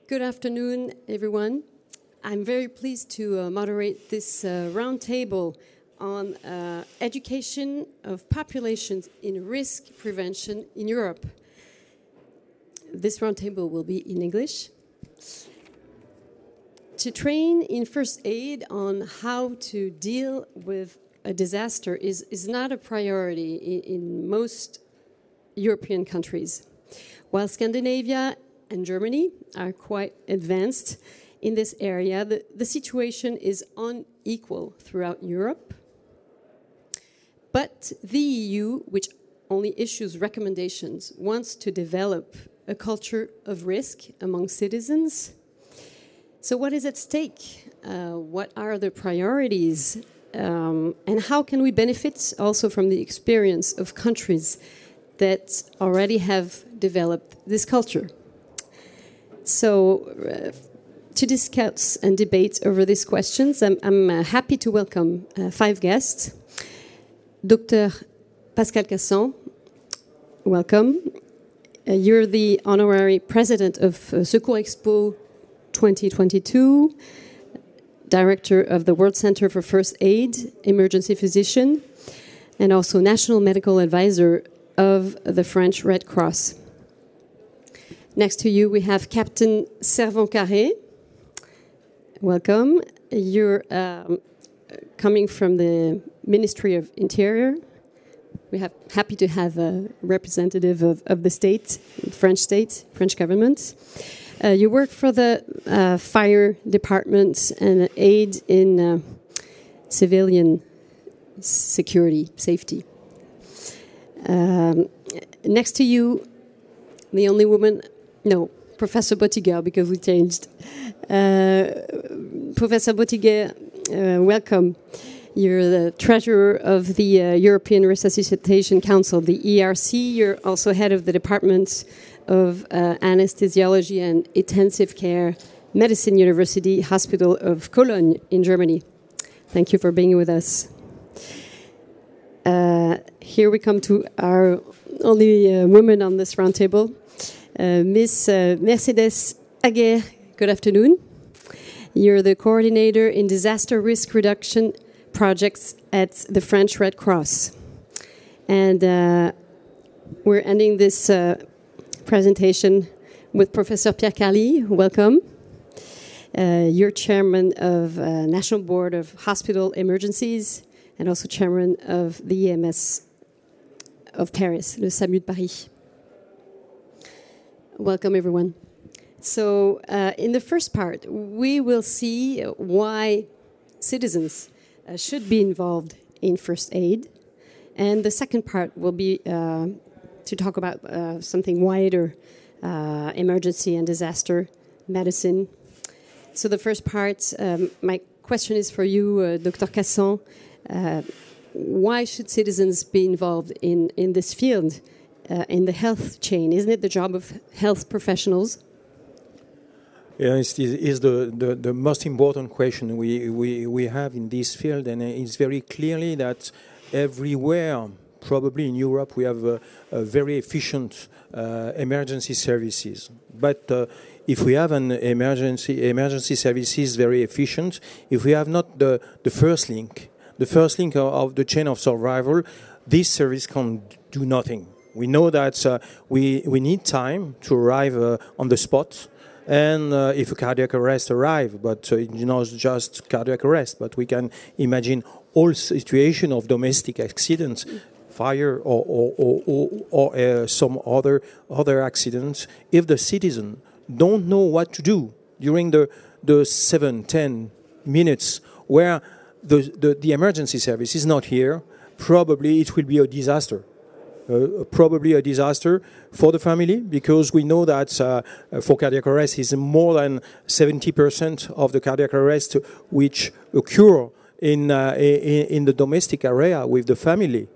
Good afternoon, everyone. I'm very pleased to moderate this roundtable on education of populations in risk prevention in Europe. This roundtable will be in English. To train in first aid on how to deal with a disaster is not a priority in most European countries. While Scandinavia and Germany are quite advanced in this area, the situation is unequal throughout Europe. But the EU, which only issues recommendations, wants to develop a culture of risk among citizens. So what is at stake? What are the priorities? And how can we benefit also from the experience of countries that already have developed this culture? So to discuss and debate over these questions, I'm happy to welcome 5 guests. Dr. Pascal Casson, welcome. You're the honorary president of Secours Expo 2022, director of the World Center for First Aid, emergency physician, and also national medical advisor of the French Red Cross. Next to you, we have Captain Servan-Carré. Welcome. You're coming from the Ministry of Interior. We're happy to have a representative of the state, French government. You work for the fire department and aid in civilian security, safety. Next to you, the only woman... No, Professor Bottiguer, because we changed. Professor Bottiguer, welcome. You're the treasurer of the European Resuscitation Council, the ERC. You're also head of the Department of Anesthesiology and Intensive Care, Medicine University Hospital of Cologne in Germany. Thank you for being with us. Here we come to our only woman on this roundtable. Miss Mercedes Aguirre, good afternoon. You're the coordinator in disaster risk reduction projects at the French Red Cross. And we're ending this presentation with Professor Pierre Carly. Welcome. You're chairman of National Board of Hospital Emergencies and also chairman of the EMS of Paris, le SAMU de Paris. Welcome, everyone. So in the first part, we will see why citizens should be involved in first aid. And the second part will be to talk about something wider, emergency and disaster medicine. So the first part, my question is for you, Dr. Casson. Why should citizens be involved in this field? In the health chain, isn't it the job of health professionals? Yeah, it is the most important question we have in this field, and it's very clearly that everywhere, probably in Europe, we have a very efficient emergency services. But if we have an emergency services very efficient, if we have not the first link of the chain of survival, this service can do nothing. We know that we need time to arrive on the spot, and if a cardiac arrest arrives, but not just cardiac arrest, but we can imagine all situation of domestic accidents, fire or some other accidents. If the citizen don't know what to do during the 7-10 minutes where the emergency service is not here, probably it will be a disaster. Probably a disaster for the family, because we know that for cardiac arrest is more than 70% of the cardiac arrest which occur in the domestic area with the family.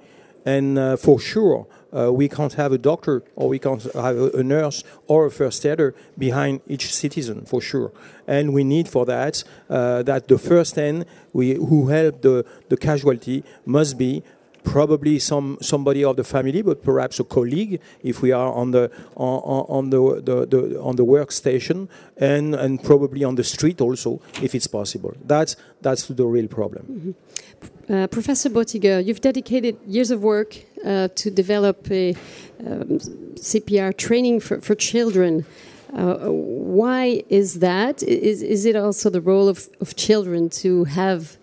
And for sure, we can't have a doctor or we can't have a nurse or a first aider behind each citizen, for sure. And we need for that that the first hand who help the casualty must be probably somebody of the family, but perhaps a colleague if we are on the workstation, and probably on the street also if it's possible. That's the real problem. Mm-hmm. Professor Bottiger, you've dedicated years of work to develop a CPR training for children. Why is that? Is it also the role of children to have,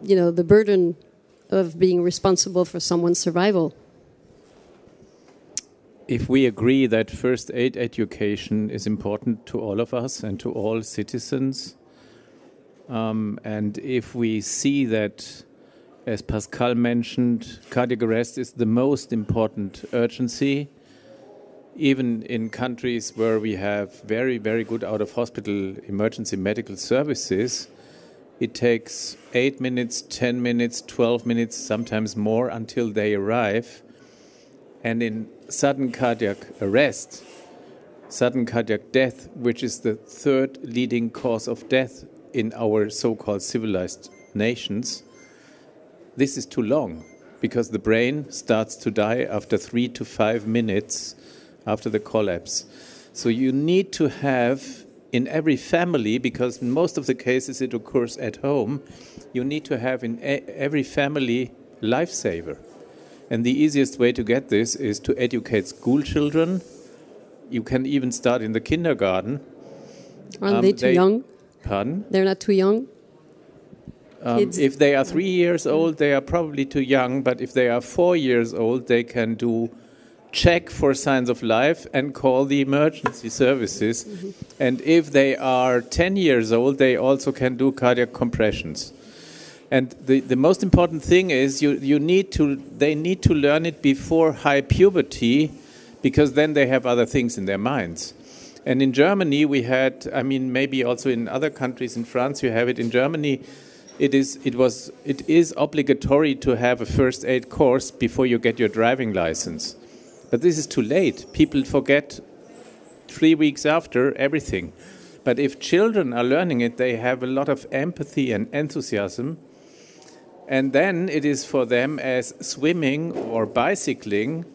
the burden of being responsible for someone's survival? If we agree that first aid education is important to all of us and to all citizens, and if we see that, as Pascal mentioned, cardiac arrest is the most important urgency, even in countries where we have very, very good out-of-hospital emergency medical services, it takes 8 minutes, 10 minutes, 12 minutes, sometimes more until they arrive. And in sudden cardiac arrest, sudden cardiac death, which is the third leading cause of death in our so-called civilized nations, this is too long because the brain starts to die after 3 to 5 minutes after the collapse. So you need to have in every family, because in most of the cases it occurs at home, you need to have in every family lifesaver. And the easiest way to get this is to educate school children. You can even start in the kindergarten. Aren't they too young? Pardon? They're not too young? If they are 3 years old, they are probably too young. But if they are 4 years old, they can do check for signs of life and call the emergency services. Mm-hmm. And if they are 10 years old, they also can do cardiac compressions. And the most important thing is they need to learn it before high puberty, because then they have other things in their minds. And in Germany we had, maybe also in other countries, in France you have it, in Germany it is obligatory to have a first aid course before you get your driving license. But this is too late. People forget 3 weeks after everything. But if children are learning it, they have a lot of empathy and enthusiasm. And then it is for them as swimming or bicycling.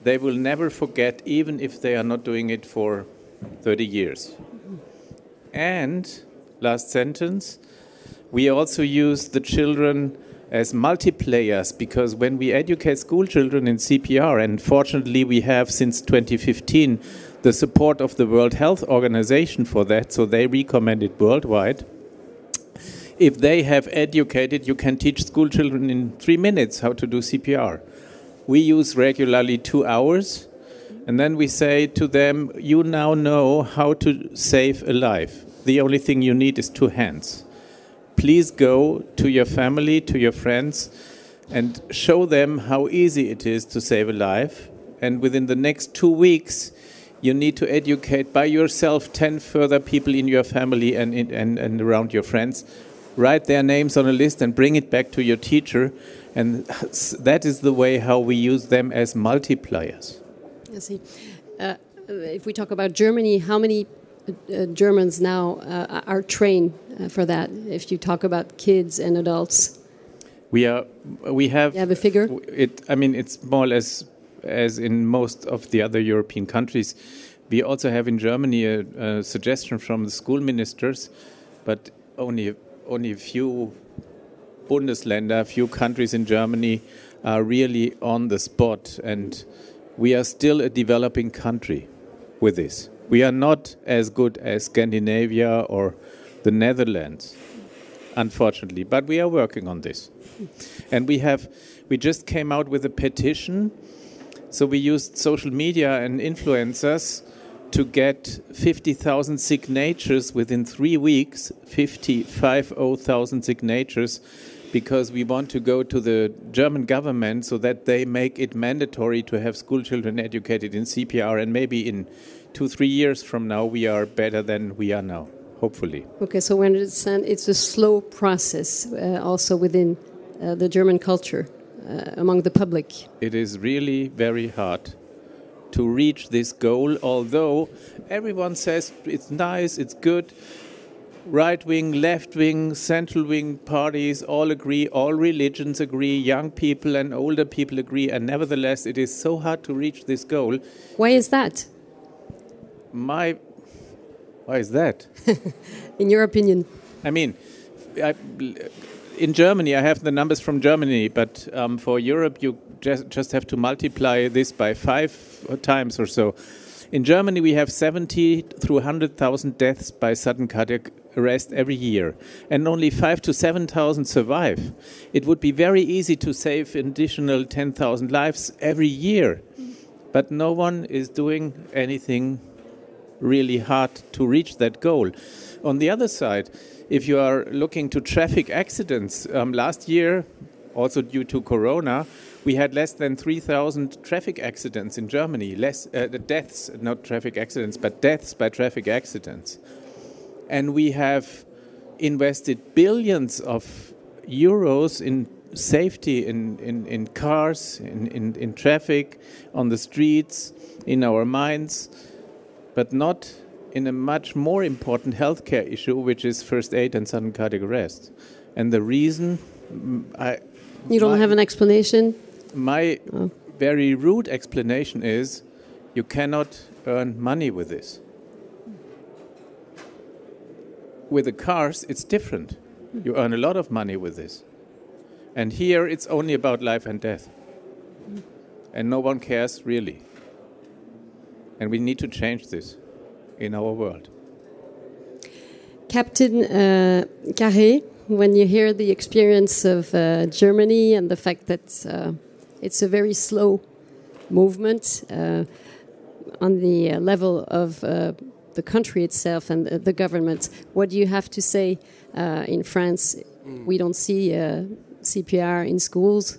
They will never forget, even if they are not doing it for 30 years. And, last sentence, we also use the children as multiplayers, because when we educate school children in CPR, and fortunately we have since 2015 the support of the World Health Organization for that, so they recommend it worldwide. If they have educated, you can teach school children in 3 minutes how to do CPR. We use regularly 2 hours, and then we say to them, you now know how to save a life. The only thing you need is 2 hands. Please go to your family, to your friends, and show them how easy it is to save a life. And within the next 2 weeks, you need to educate by yourself 10 further people in your family and around your friends. Write their names on a list and bring it back to your teacher. And that is the way how we use them as multipliers. I see. If we talk about Germany, how many Germans now are trained for that? If you talk about kids and adults, we have. You have a figure? It's more or less as in most of the other European countries. We also have in Germany a suggestion from the school ministers, but only a few Bundesländer, a few countries in Germany are really on the spot, and we are still a developing country with this. We are not as good as Scandinavia or the Netherlands, unfortunately, but we are working on this. And we just came out with a petition, so we used social media and influencers to get 50,000 signatures within 3 weeks, 50,000 signatures, because we want to go to the German government so that they make it mandatory to have school children educated in CPR, and maybe in 2-3 years from now we are better than we are now, hopefully. Okay, so when it's a slow process also within the German culture, among the public. It is really very hard to reach this goal, although everyone says it's nice, it's good. right-wing, left-wing, central-wing parties all agree, all religions agree, young people and older people agree, and nevertheless it is so hard to reach this goal. Why is that? Why is that? In your opinion? I mean, in Germany, I have the numbers from Germany, but for Europe, you just have to multiply this by 5 times or so. In Germany, we have 70 through 100,000 deaths by sudden cardiac arrest every year, and only 5,000 to 7,000 survive. It would be very easy to save an additional 10,000 lives every year, but no one is doing anything really hard to reach that goal. On the other side, if you are looking to traffic accidents, last year, also due to Corona, we had less than 3,000 traffic accidents in Germany. Deaths, not traffic accidents, but deaths by traffic accidents. And we have invested billions of euros in safety in cars, in traffic, on the streets, in our minds, but not in a much more important healthcare issue, which is first aid and sudden cardiac arrest. And the reason... You don't have an explanation? My very rude explanation is you cannot earn money with this. With the cars, it's different. You earn a lot of money with this. And here, it's only about life and death. And no one cares, really. And we need to change this in our world. Captain Carré, when you hear the experience of Germany and the fact that it's a very slow movement on the level of the country itself and the government, what do you have to say in France? We don't see CPR in schools.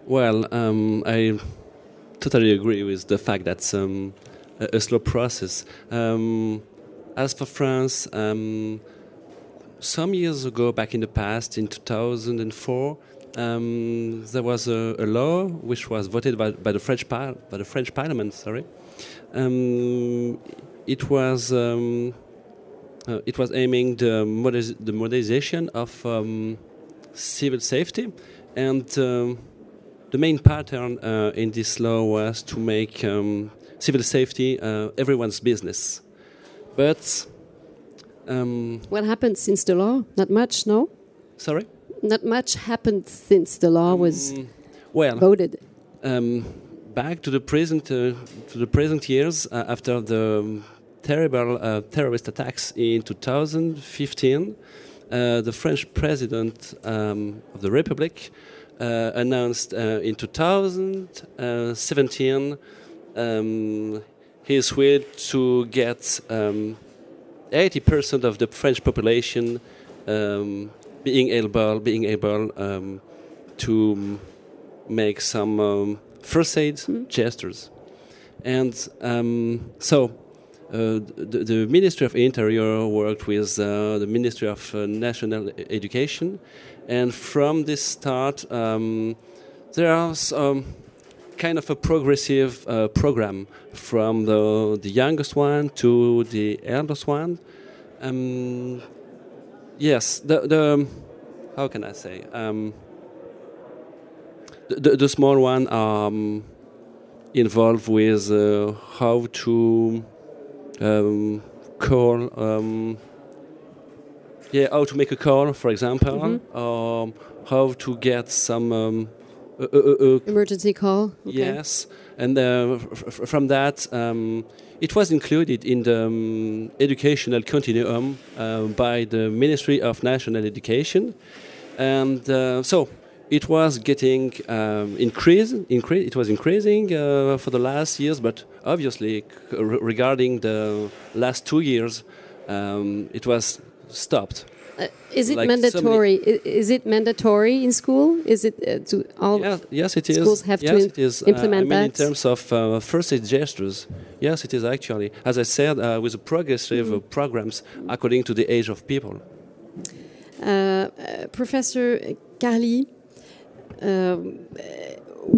Well, I totally agree with the fact that a slow process. As for France, some years ago, back in the past, in 2004, there was a law which was voted by the French Parliament. Sorry, it was aiming the modernization of civil safety, and the main pattern in this law was to make civil safety everyone's business. But what happened since the law? Not much, no? Sorry? Not much happened since the law was voted. Back to the present years, after the terrible terrorist attacks in 2015, the French president of the Republic announced in 2017 his will to get 80% of the French population being able to make some first aid gestures. And so the Ministry of Interior worked with the Ministry of National Education, and from this start there is kind of a progressive program from the youngest one to the eldest one. Yes, the how can I say? The small one are involved with how to call, how to make a call, for example, or how to get some emergency call. Okay. Yes, and from that, it was included in the educational continuum by the Ministry of National Education, and so it was getting it was increasing for the last years, but obviously regarding the last 2 years, it was stopped. Is it mandatory? Is it mandatory in school? Is it to all? Yes, it is. Schools have to implement that. In terms of first aid gestures, yes, it is actually. As I said, with progressive programs according to the age of people. Professor Carly,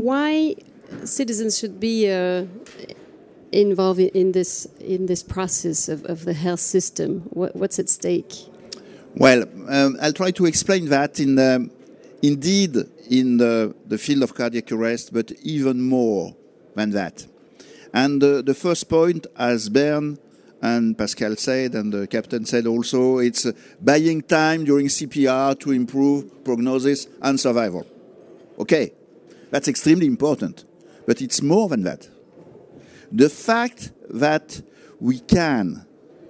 why citizens should be involved in this process of the health system? What's at stake? Well, I'll try to explain that indeed in the field of cardiac arrest, but even more than that. And the first point, as Bern and Pascal said, and the captain said also, it's buying time during CPR to improve prognosis and survival. Okay, that's extremely important, but it's more than that. The fact that we can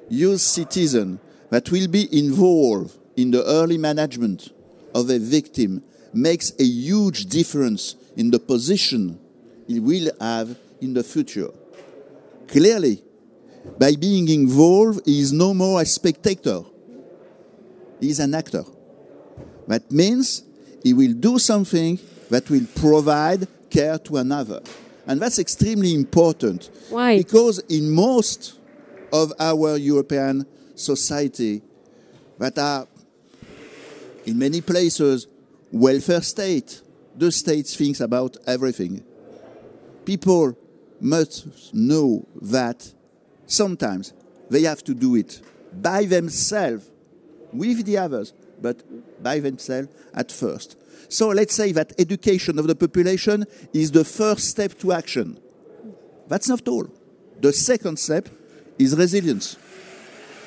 use citizens that will be involved in the early management of a victim makes a huge difference in the position he will have in the future. Clearly, by being involved, he is no more a spectator. He is an actor. That means he will do something that will provide care to another. And that's extremely important. Why? Because in most of our European society that are, in many places, welfare state, the state thinks about everything. People must know that sometimes they have to do it by themselves, with the others, but by themselves at first. So let's say that education of the population is the first step to action. That's not all. The second step is resilience.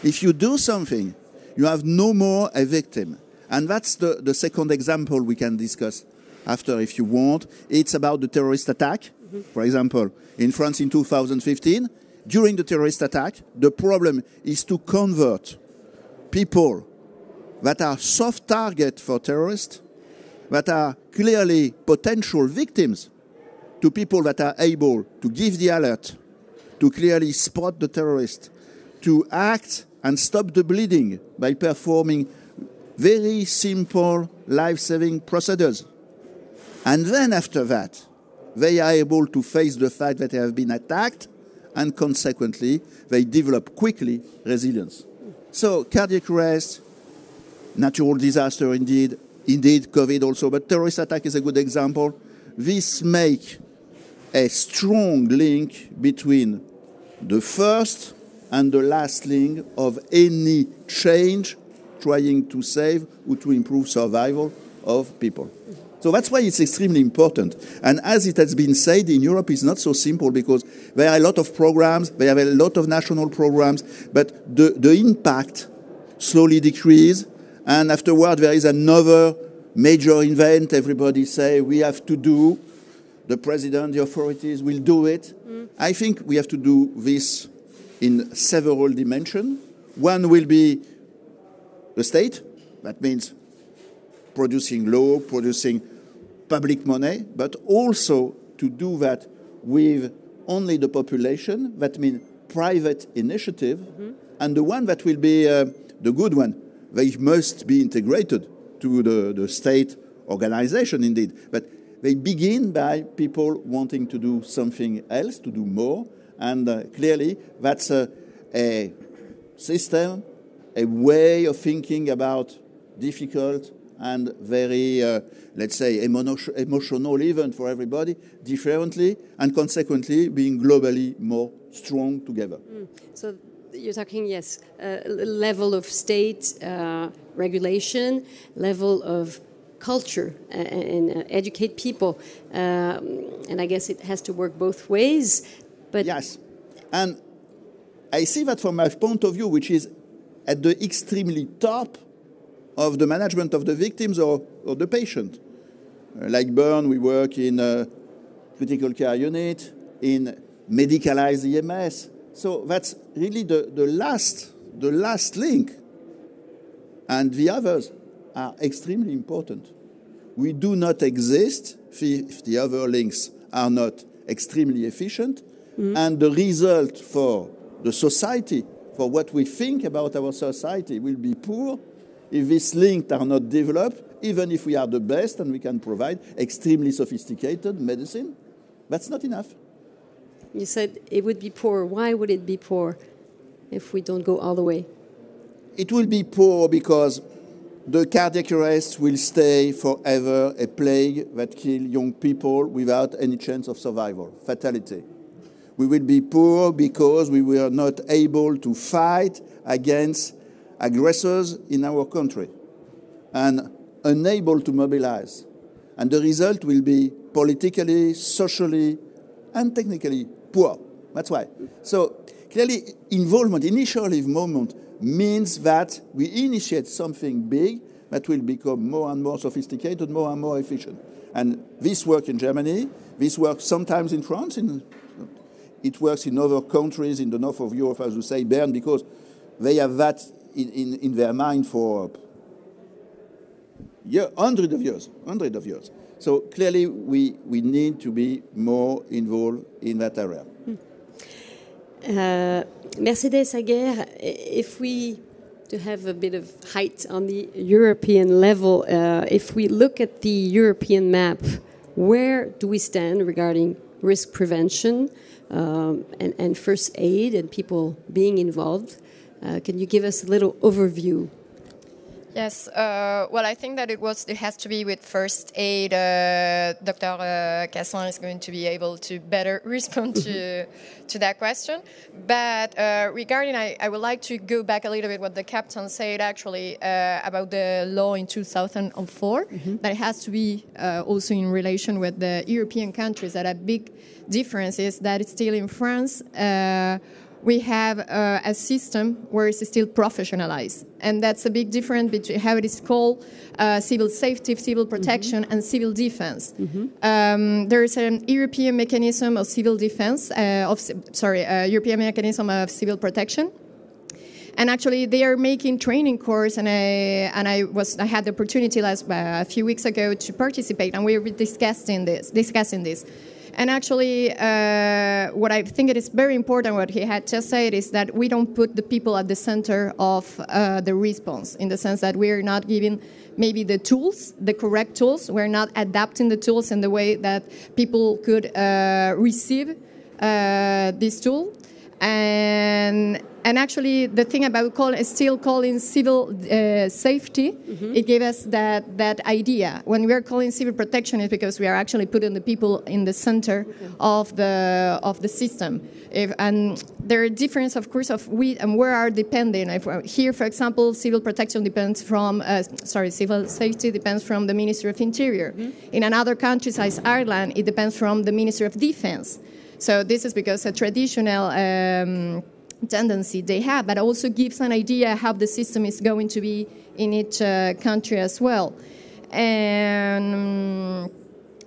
If you do something, you have no more a victim. And that's the second example we can discuss after if you want. It's about the terrorist attack. For example, in France in 2015, during the terrorist attack, the problem is to convert people that are soft target for terrorists, that are clearly potential victims, to people that are able to give the alert, to clearly spot the terrorist, to act and stop the bleeding by performing very simple life-saving procedures. And then after that, they are able to face the fact that they have been attacked, and consequently, they develop quickly resilience. So cardiac arrest, natural disaster indeed COVID also, but terrorist attack is a good example. This makes a strong link between the first and the last link of any change trying to save or to improve survival of people. So that's why it's extremely important. And as it has been said, in Europe it's not so simple because there are a lot of programs, there are a lot of national programs, but the impact slowly decreases. And afterward there is another major event everybody say we have to do. The president, the authorities will do it. I think we have to do this in several dimensions. One will be the state. That means producing law, producing public money, but also to do that with only the population. That means private initiative. And the one that will be the good one, they must be integrated to the state organization indeed. But they begin by people wanting to do something else, to do more. And clearly that's a system, a way of thinking about difficult and very, let's say, emotional even for everybody, differently, and consequently being globally more strong together. So you're talking, yes, level of state regulation, level of culture and educate people. And I guess it has to work both ways. But yes, and I see that from my point of view, which is at the extremely top of the management of the victims or the patient. Like Bern, we work in a critical care unit, in medicalized EMS. So that's really the last link. And the others are extremely important. We do not exist if the other links are not extremely efficient. And the result for the society, for what we think about our society, will be poor if these links are not developed, even if we are the best and we can provide extremely sophisticated medicine. That's not enough. You said it would be poor. Why would it be poor if we don't go all the way? It will be poor because the cardiac arrest will stay forever a plague that kills young people without any chance of survival, fatality. We will be poor because we were not able to fight against aggressors in our country and unable to mobilize. And the result will be politically, socially, and technically poor. That's why. So clearly, involvement, initial involvement, means that we initiate something big that will become more and more sophisticated, more and more efficient. And this works in Germany, this works sometimes in France, it works in other countries in the north of Europe, as you say, Bern, because they have that in their mind for hundreds of years. So clearly we need to be more involved in that area. Mercedes Aguirre, if we, to have a bit of height on the European level, if we look at the European map, where do we stand regarding risk prevention and first aid and people being involved? Can you give us a little overview? Yes, well, I think that it has to be with first aid. Dr. Casson is going to be able to better respond to that question. But regarding, I would like to go back a little bit what the captain said actually about the law in 2004. That has to be also in relation with the European countries. That a big difference is that it's still in France. We have a system where it's still professionalized. And that's a big difference between how it is called civil safety, civil protection, and civil defense. There is an European mechanism of civil defense, European mechanism of civil protection. And actually, they are making training course, and I had the opportunity a few weeks ago to participate, and we were discussing this. And actually, what I think it is very important, what he had just said, is that we don't put the people at the center of the response, in the sense that we are not giving maybe the tools, the correct tools. We're not adapting the tools in the way that people could receive this tool. And actually, the thing about still calling civil safety, it gave us that idea. When we are calling civil protection, it's because we are actually putting the people in the center of the system. And there are differences, of course, of and where are depending. Here, for example, civil protection depends from civil safety depends from the Ministry of Interior. In another country, such as Ireland, it depends from the Ministry of Defense. So this is because a traditional tendency they have, but also gives an idea how the system is going to be in each country as well. And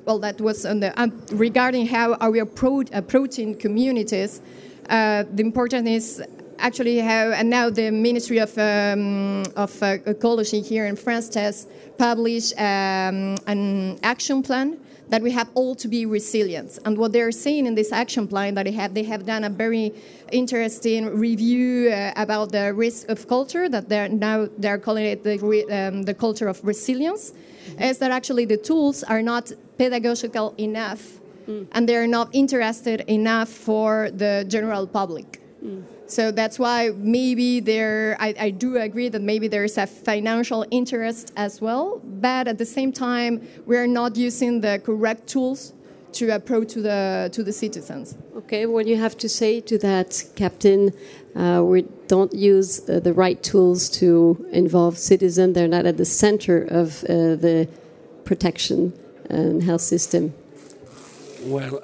well, that was on the regarding how are we approaching communities. The important is actually how, and now the Ministry of Ecology here in France has published an action plan that we have all to be resilient. And what they're saying in this action plan that they have done a very interesting review about the risk of culture, that they're calling it the culture of resilience, is that actually the tools are not pedagogical enough and they're not interested enough for the general public. So that's why maybe I do agree that maybe there is a financial interest as well, but at the same time, we are not using the correct tools to approach to the citizens. Okay, what do you have to say to that, Captain? We don't use the right tools to involve citizens. They're not at the center of the protection and health system. Well,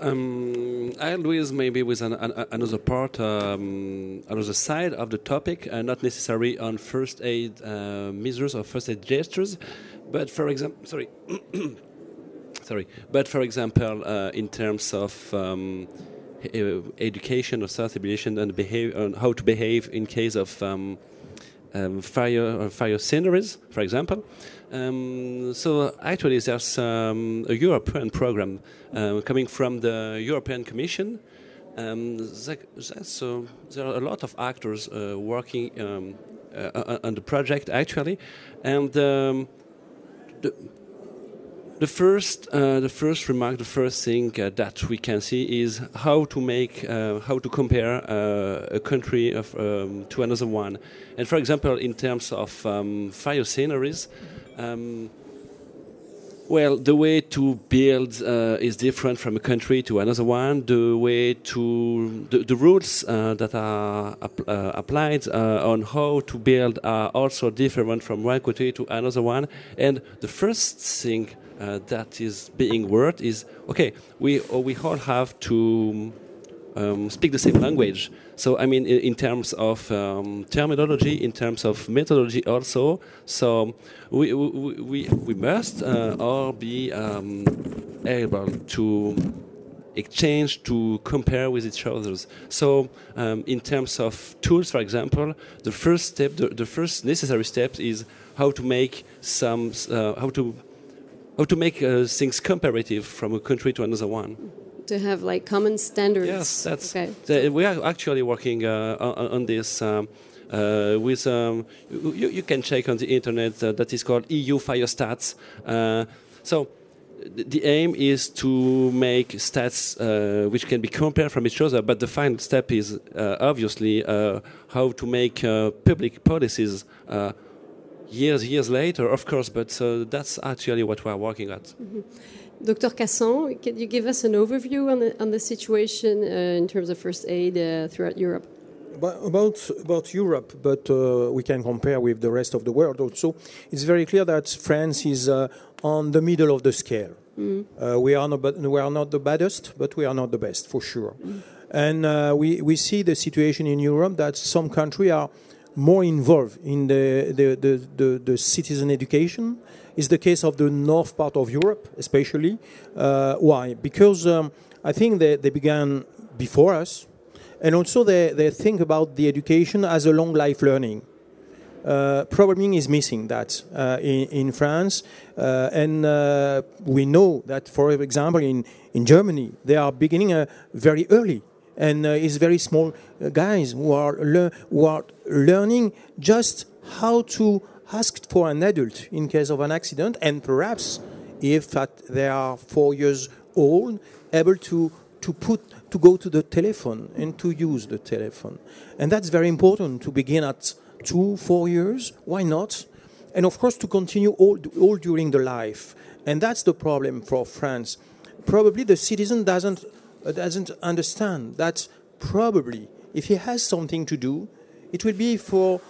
I'll with maybe with another part, another side of the topic, not necessarily on first aid measures or first aid gestures, but for example, in terms of education or sensibilization and on how to behave in case of fire sceneries, for example. So actually, there's a European program coming from the European Commission. So there are a lot of actors working on the project actually, and the first remark, the first thing that we can see is how to compare a country to another one. And for example, in terms of fire sceneries, Well, the way to build is different from a country to another one. The way to the rules that are applied on how to build are also different from one country to another one. And the first thing that is being worked is okay. We all have to speak the same language. So I mean, in terms of terminology, in terms of methodology, also. So we must all be able to exchange, to compare with each other. So in terms of tools, for example, the first step, the first necessary step is how to make some how to make things comparative from a country to another one. To have like common standards. Yes, that's. Okay. We are actually working on this. With you can check on the internet that is called EU Fire Stats. So the aim is to make stats which can be compared from each other, but the final step is obviously how to make public policies years later, of course. But that's actually what we are working at. Mm-hmm. Dr. Casson, can you give us an overview on the situation in terms of first aid throughout Europe? About Europe, but we can compare with the rest of the world also. It's very clear that France is on the middle of the scale. We are not the baddest, but we are not the best, for sure. And we see the situation in Europe that some countries are more involved in the citizen education. It's the case of the north part of Europe, especially. Why? Because I think they began before us, and also they think about the education as a long life learning. Probably is missing that in France, and we know that, for example, in Germany, they are beginning very early, and it's very small guys who are learning just how to ask for an adult in case of an accident, and perhaps if they are 4 years old, able to go to the telephone and to use the telephone. And that's very important to begin at 2-4 years. Why not? And of course to continue all during the life. And that's the problem for France. Probably the citizen doesn't understand that probably if he has something to do, it will be for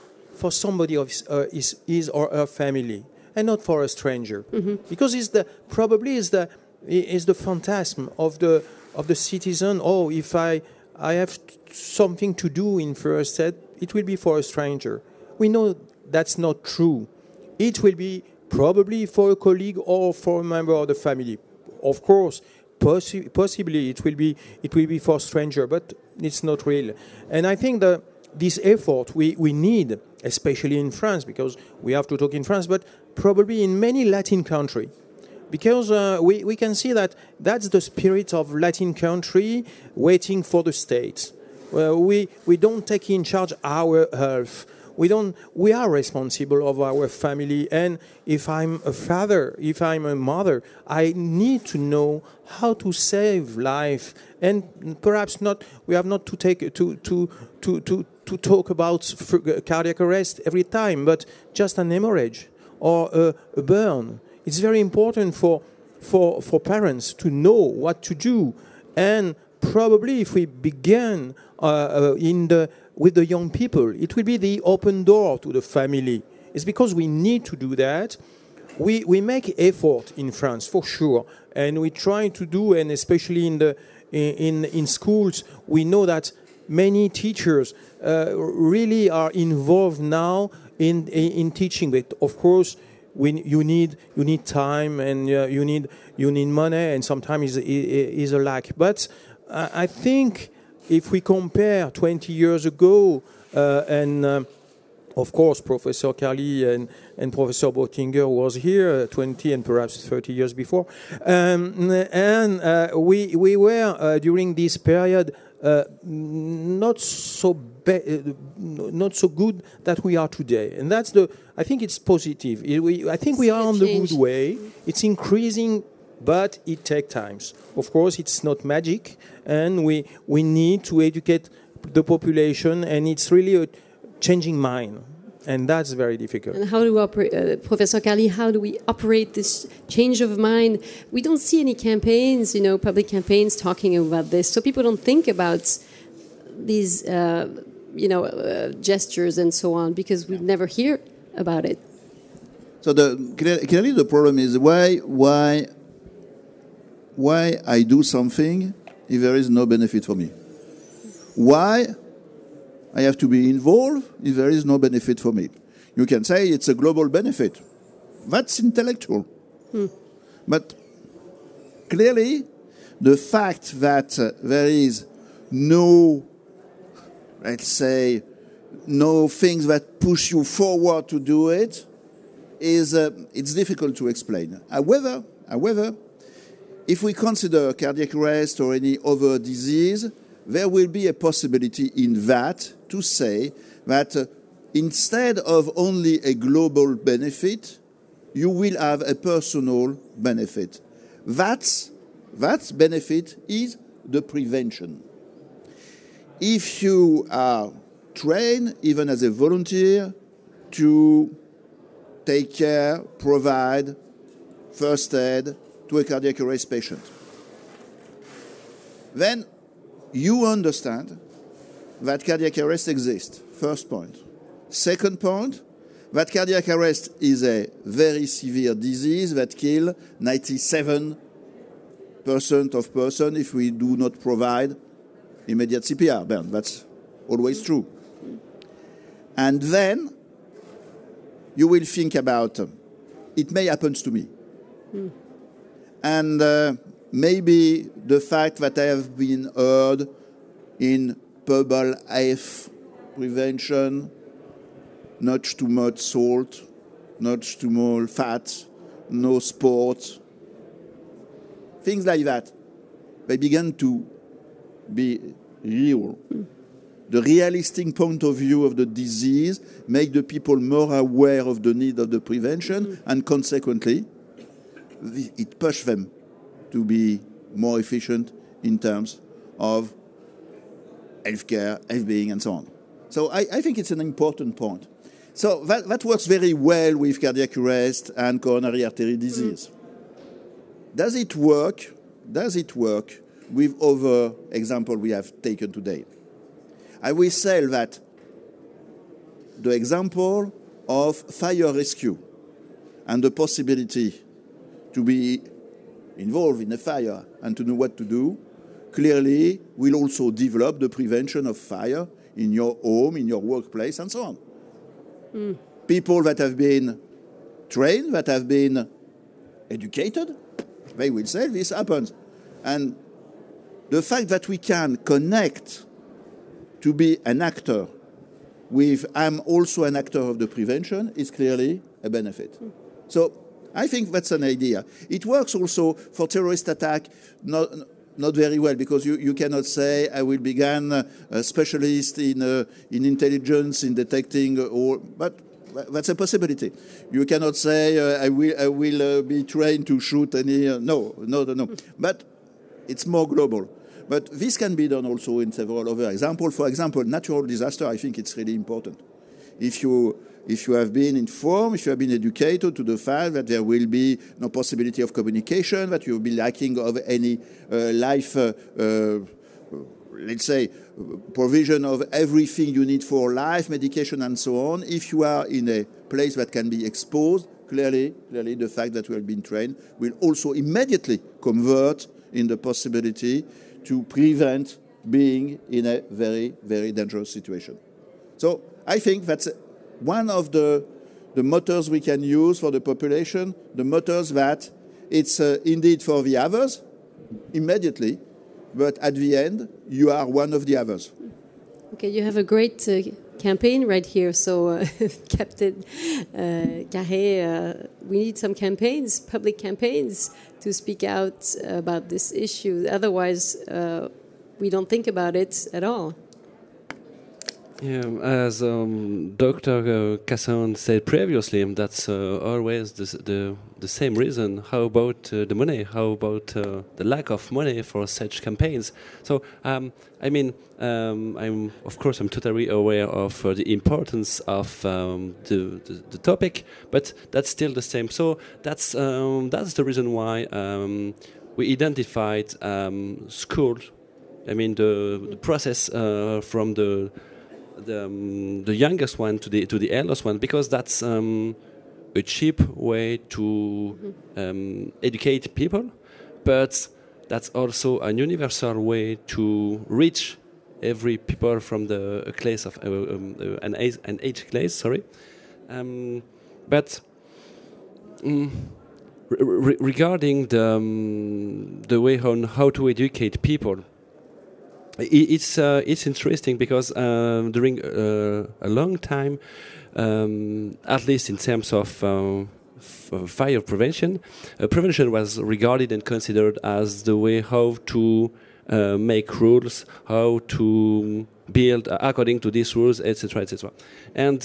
somebody of his or her family, and not for a stranger, because it's the phantasm of the citizen. Oh, if I have something to do in first aid, it will be for a stranger. We know that's not true. It will be probably for a colleague or for a member of the family. Of course, possibly it will be for a stranger, but it's not real. And I think that this effort we need, especially in France, because we have to talk in France, but probably in many Latin countries, because we can see that that's the spirit of Latin country waiting for the state. We don't take in charge our health. We are responsible of our family, and if I'm a father, if I'm a mother, I need to know how to save life, and perhaps not. We have not to take to talk about cardiac arrest every time, but just an hemorrhage or a burn. It's very important for parents to know what to do, and probably if we begin with the young people, it will be the open door to the family. It's because we need to do that. We make effort in France for sure, and we try to do, and especially in schools, we know that many teachers really are involved now in teaching. But of course, you need time, and you need money, and sometimes is a lack. But I think if we compare 20 years ago, and of course Professor Carly and Professor Bottinger was here 20 and perhaps 30 years before, and we were during this period not so good that we are today, and I think it's positive. I think we are on the good way. It's increasing, but it takes time. Of course, it's not magic, and we need to educate the population, and it's really a changing mind. And that's very difficult. And how do we operate, Professor Carly, how do we operate this change of mind? We don't see any campaigns, public campaigns talking about this. So people don't think about these, gestures and so on, because we never hear about it. So clearly the problem is why I do something if there is no benefit for me? Why I have to be involved if there is no benefit for me? You can say it's a global benefit. That's intellectual. But clearly the fact that there is no, let's say, no things that push you forward to do it is it's difficult to explain. However, if we consider cardiac arrest or any other disease, there will be a possibility in that to say that instead of only a global benefit, you will have a personal benefit. That benefit is the prevention. If you are trained, even as a volunteer, to take care, provide first aid to a cardiac arrest patient, then you understand that cardiac arrest exists, first point. Second point, that cardiac arrest is a very severe disease that kills 97% of persons if we do not provide immediate CPR. Ben, that's always true. And then you will think about, it may happen to me. And maybe the fact that I have been heard in bubble F prevention, not too much salt, not too much fat, no sport, things like that, they begin to be real. The realistic point of view of the disease make the people more aware of the need of the prevention, and consequently, it pushes them to be more efficient in terms of healthcare, health-being, and so on. So I think it's an important point. So that works very well with cardiac arrest and coronary artery disease. Does it work with other examples we have taken today? I will say that the example of fire rescue and the possibility to be involved in a fire and to know what to do clearly will also develop the prevention of fire in your home, in your workplace, and so on. People that have been trained, that have been educated, they will say this happens. And the fact that we can connect to be an actor with I'm also an actor of the prevention is clearly a benefit. So I think that's an idea. It works also for terrorist attack, not very well, because you cannot say I will become a specialist in intelligence, in detecting, but that's a possibility. You cannot say I will be trained to shoot any. No. But it's more global. But this can be done also in several other examples. For example, natural disaster, I think it's really important. If you have been informed, if you have been educated to the fact that there will be no possibility of communication, that you will be lacking of any life, let's say, provision of everything you need for life, medication, and so on, if you are in a place that can be exposed, clearly the fact that you have been trained will also immediately convert in the possibility to prevent being in a very, very dangerous situation. So I think that's one of the motors we can use for the population, the motors that it's indeed for the others immediately, but at the end, you are one of the others. Okay, you have a great campaign right here. So, Captain Carré, we need some campaigns, public campaigns, to speak out about this issue. Otherwise, we don't think about it at all. Yeah, as Dr. Casson said previously, that's always the same reason. How about the money? How about the lack of money for such campaigns? So, I'm totally aware of the importance of the topic, but that's still the same. So that's the reason why we identified schools. I mean, the process from the youngest one to the eldest one, because that's a cheap way to educate people, but that's also a universal way to reach every people from the class of an age class. Sorry, but regarding the way on how to educate people. It's interesting because during a long time, at least in terms of fire prevention, prevention was regarded and considered as the way how to make rules, how to build according to these rules, etc., etc. And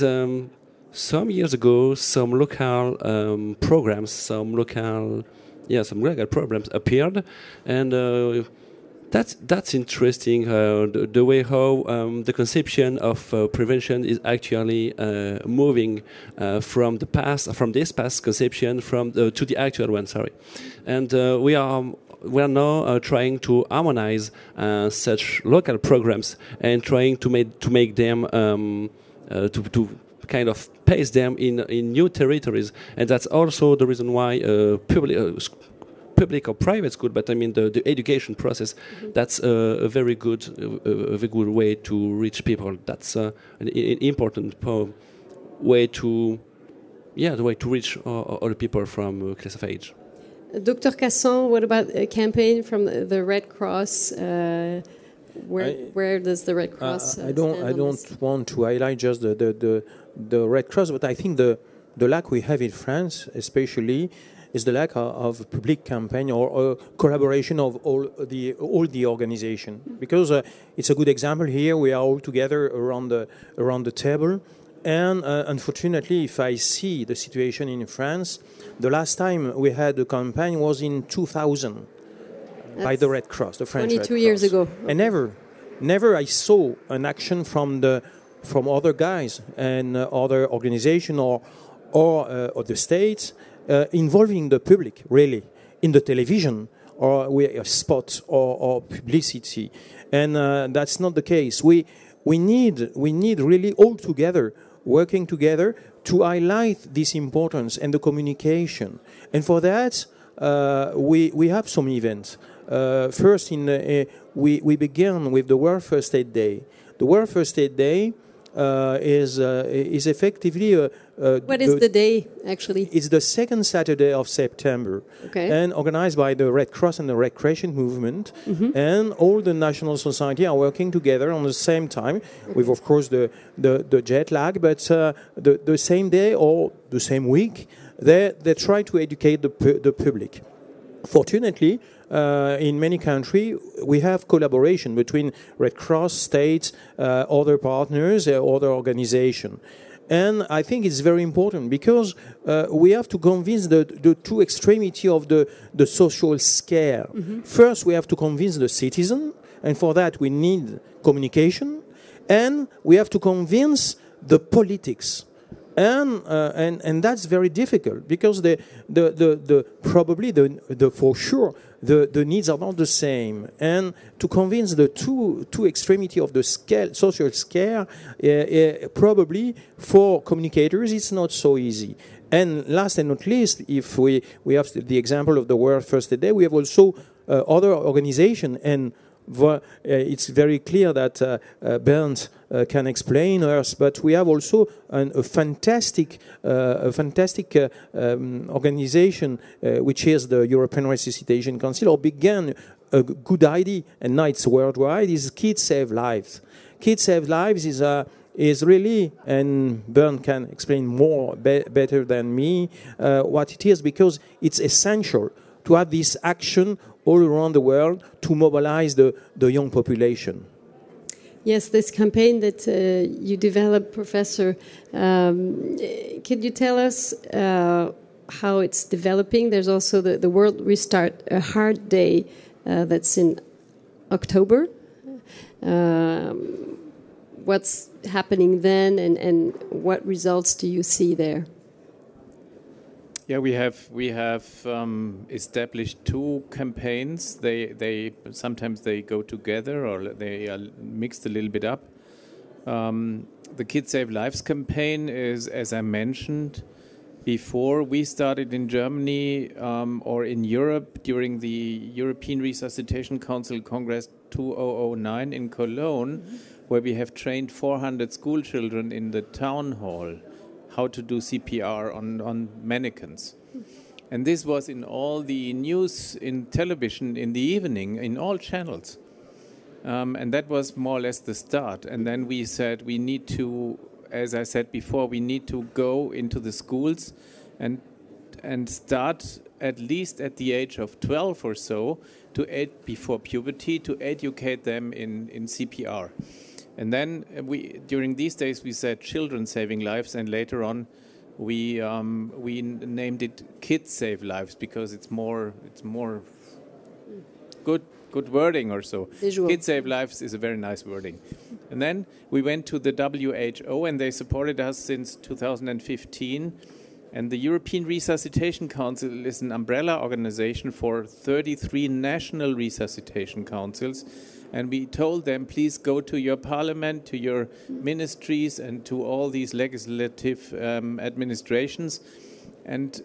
some years ago, some local programs, some local programs appeared, and that's interesting. The way how the conception of prevention is actually moving from this past conception to the actual one. Sorry, and we are now trying to harmonize such local programs and trying to make them to kind of place them in new territories, and that's also the reason why public or private school, but I mean the education process. That's a very good way to reach people. That's an important way to reach all the people from class of age. Dr. Casson, what about a campaign from the Red Cross? Where does the Red Cross? I don't want to highlight just the Red Cross, but I think the lack we have in France, especially, is the lack of public campaign or collaboration of all the organization. Because it's a good example here. We are all together around the table, and unfortunately, if I see the situation in France, the last time we had a campaign was in 2000 by the Red Cross, the French Red Cross. 22 years ago. And never I saw an action from other guys and other organization or the states. Involving the public, really, in the television or spots or publicity, and that's not the case. We need really all together, working together to highlight this importance and the communication. And for that, we have some events. First, we begin with the World First Aid Day. The World First Aid Day is effectively what is the day, actually? It's the second Saturday of September, and organized by the Red Cross and the Red Crescent movement, and all the national society are working together on the same time, with of course the jet lag, but the same day or the same week, they try to educate the public. Fortunately, in many countries, we have collaboration between Red Cross, states, other partners, other organizations. And I think it's very important because we have to convince the two extremities of the social scale. First, we have to convince the citizen, and for that we need communication, and we have to convince the politics. And that's very difficult because for sure the needs are not the same, and to convince the two extremity of the scale, social scale, probably for communicators it's not so easy. And last and not least, if we have the example of the World First Aid Day, we have also other organizations, and it's very clear that Bernd can explain us, but we have also a fantastic organization, which is the European Resuscitation Council, or began a good idea, and now it's worldwide, is Kids Save Lives. Kids Save Lives is really, and Bernd can explain more better than me what it is, because it's essential to have this action all around the world to mobilize the young population. Yes, this campaign that you developed, Professor, could you tell us how it's developing? There's also the World Restart a Heart Day that's in October. What's happening then, and what results do you see there? Yeah, we have established 2 campaigns. They sometimes they go together or they are mixed a little bit up. The Kids Save Lives campaign is, as I mentioned before, we started in Germany or in Europe during the European Resuscitation Council Congress 2009 in Cologne, where we have trained 400 school children in the town hall how to do CPR on mannequins. And this was in all the news, in television, in the evening, in all channels. And that was more or less the start. And then we said we need to, as I said before, we need to go into the schools and start at least at the age of 12 or so, before puberty, to educate them in CPR. And then during these days, we said children saving lives, and later on, we named it Kids Save Lives because it's more good wording or so. Visual. Kids Save Lives is a very nice wording. And then we went to the WHO, and they supported us since 2015. And the European Resuscitation Council is an umbrella organization for 33 national resuscitation councils. And we told them, please go to your parliament, to your ministries, and to all these legislative administrations, and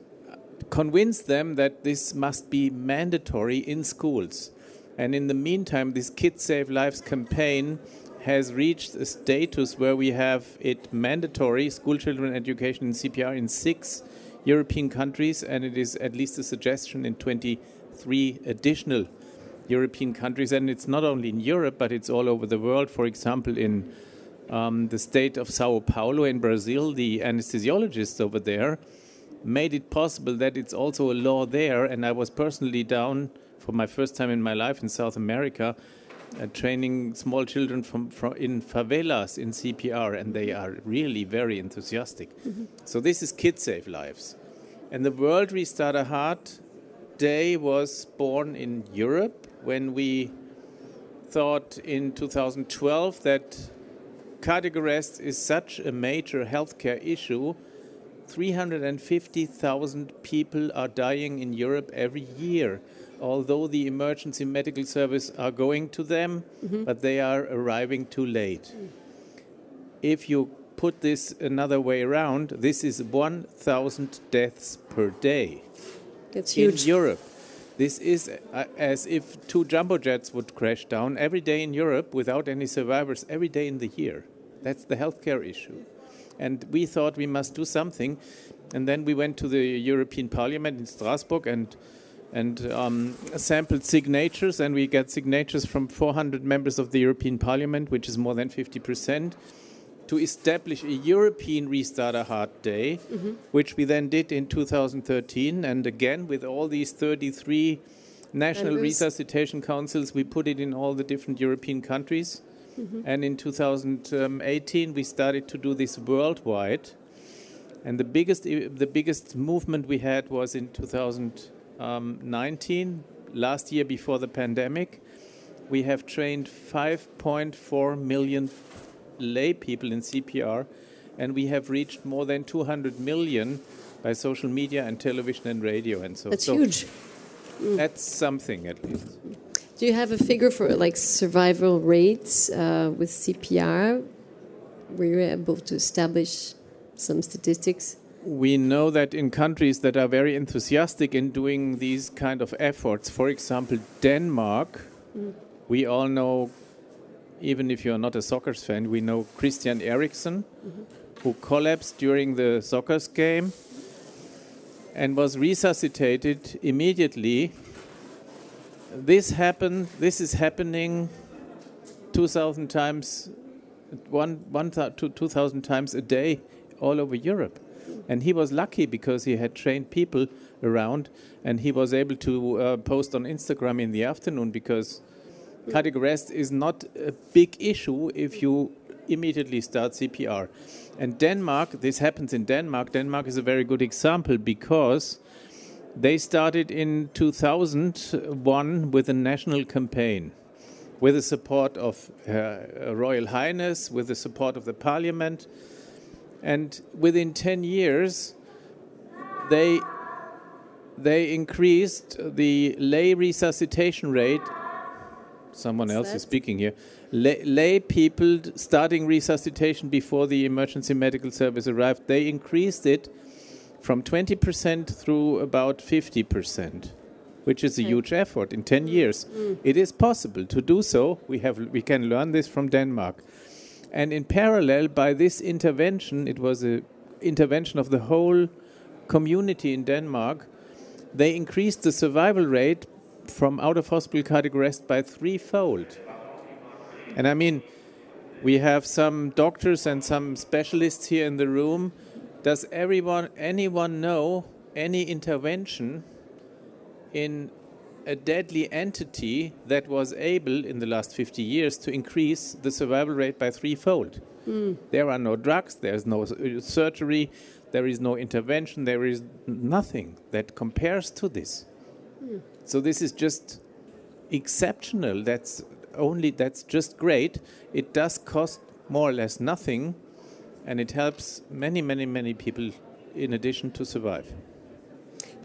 convince them that this must be mandatory in schools. And in the meantime, this Kids Save Lives campaign has reached a status where we have it mandatory, school children education in CPR, in 6 European countries, and it is at least a suggestion in 23 additional European countries. And it's not only in Europe, but it's all over the world. For example, in the state of Sao Paulo in Brazil, the anesthesiologists over there made it possible that it's also a law there. And I was personally down for my first time in my life in South America, training small children from in favelas in CPR, and they are really very enthusiastic. Mm-hmm. So this is Kids Save Lives. And the World Restart a Heart Day was born in Europe when we thought in 2012 that cardiac arrest is such a major healthcare issue. 350,000 people are dying in Europe every year, although the emergency medical service are going to them, but they are arriving too late. If you put this another way around, this is 1,000 deaths per day. That's huge. In Europe. This is as if 2 jumbo jets would crash down every day in Europe without any survivors every day in the year. That's the healthcare issue. And we thought we must do something. And then we went to the European Parliament in Strasbourg and sampled signatures, and we got signatures from 400 members of the European Parliament, which is more than 50%, to establish a European Restart a Heart Day, which we then did in 2013. And again, with all these 33 national resuscitation councils, we put it in all the different European countries. And in 2018, we started to do this worldwide. And the biggest movement we had was in 2019, last year before the pandemic. We have trained 5.4 million lay people in CPR, and we have reached more than 200 million by social media and television and radio and so. That's huge. That's something at least. Do you have a figure for like survival rates with CPR? Were you able to establish some statistics? We know that in countries that are very enthusiastic in doing these kind of efforts, for example, Denmark, we all know, even if you're not a soccer fan, we know Christian Eriksen, who collapsed during the soccer game and was resuscitated immediately. This is happening 2,000 times, 1,000 to 2,000 times a day all over Europe. And he was lucky because he had trained people around, and he was able to post on Instagram in the afternoon because cardiac arrest is not a big issue if you immediately start CPR. And Denmark, this happens in Denmark. Denmark is a very good example because they started in 2001 with a national campaign, with the support of Her Royal Highness, with the support of the parliament. And within 10 years, they increased the lay resuscitation rate. Someone else is speaking here. Lay people starting resuscitation before the emergency medical service arrived, they increased it from 20% through about 50%, which is a huge effort in 10 years. It is possible to do so. We can learn this from Denmark. And in parallel, by this intervention, it was an intervention of the whole community in Denmark, they increased the survival rate from out-of-hospital cardiac arrest by 3-fold. And I mean, we have some doctors and some specialists here in the room. Does anyone know any intervention in a deadly entity that was able, in the last 50 years, to increase the survival rate by 3-fold? There are no drugs, there is no surgery, there is no intervention, there is nothing that compares to this. So this is just exceptional. That's just great. It does cost more or less nothing, and it helps many, many, many people in addition to survive.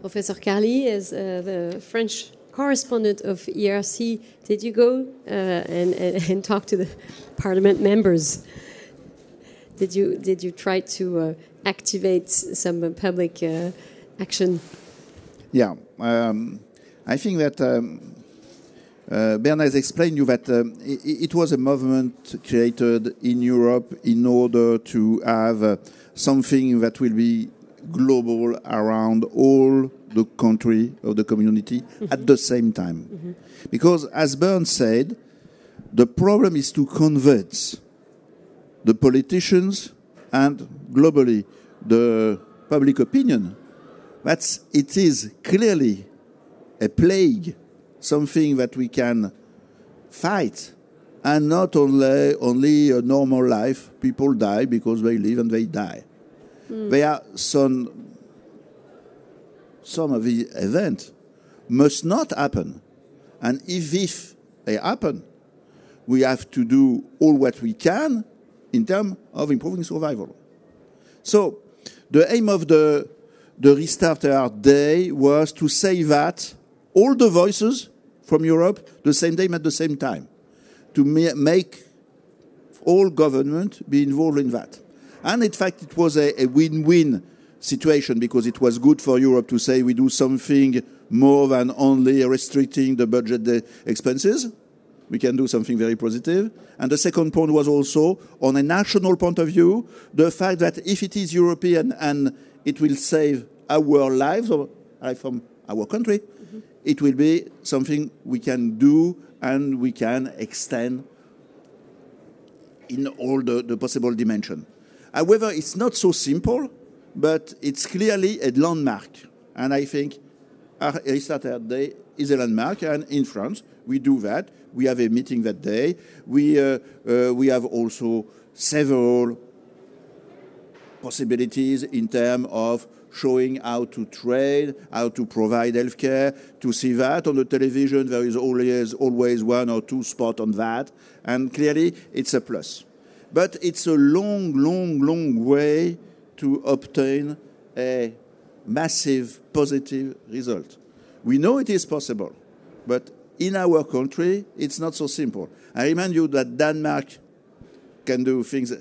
Professor Carly, as the French correspondent of ERC, did you go and talk to the parliament members? Did you try to activate some public action? Yeah, I think that Bernard has explained you that it was a movement created in Europe in order to have something that will be global around all the country or the community at the same time. Because, as Bern said, the problem is to convince the politicians and globally the public opinion that it is clearly a plague, something that we can fight, and not only a normal life. People die because they live and they die. There are some of the events must not happen. And if they happen, we have to do all what we can in terms of improving survival. So the aim of the Restarter Day was to say that all the voices from Europe the same day at the same time, to make all government be involved in that. And in fact, it was a win-win situation, because it was good for Europe to say we do something more than only restricting the budget expenses. We can do something very positive. And the second point was also, on a national point of view, the fact that if it is European and it will save our lives or from our country, it will be something we can do and we can extend in all the possible dimension. However, it's not so simple, but it's clearly a landmark. And I think our Restarter Day is a landmark, and in France, we do that. We have a meeting that day. We have also several possibilities in terms of showing how to trade, how to provide healthcare. To see that on the television, there is always one or two spots on that, and clearly it's a plus. But it's a long way to obtain a massive positive result. We know it is possible, but in our country, it's not so simple. I remind you that Denmark can do things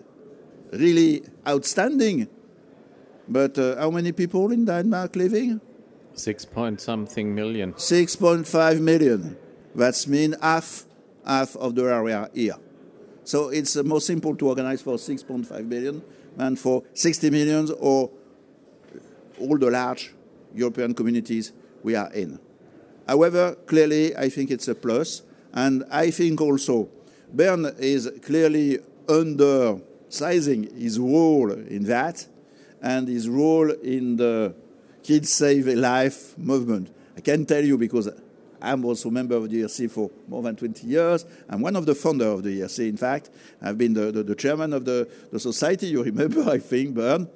really outstanding. But how many people in Denmark living? 6-point-something million. 6.5 million. That means half of the area here. So it's more simple to organize for 6.5 million than for 60 million or all the large European communities we are in. However, clearly, I think it's a plus. And I think also Bern is clearly undersizing his role in that and his role in the Kids Save a Life movement. I can tell you, because I'm also a member of the ERC for more than 20 years. I'm one of the founders of the ERC, in fact. I've been the chairman of the society, you remember, I think, Bern.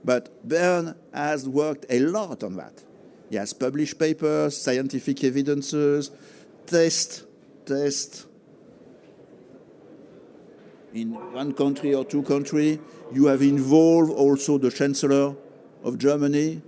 But Bern has worked a lot on that. He has published papers, scientific evidences, test in one country or two countries. You have involved also the Chancellor of Germany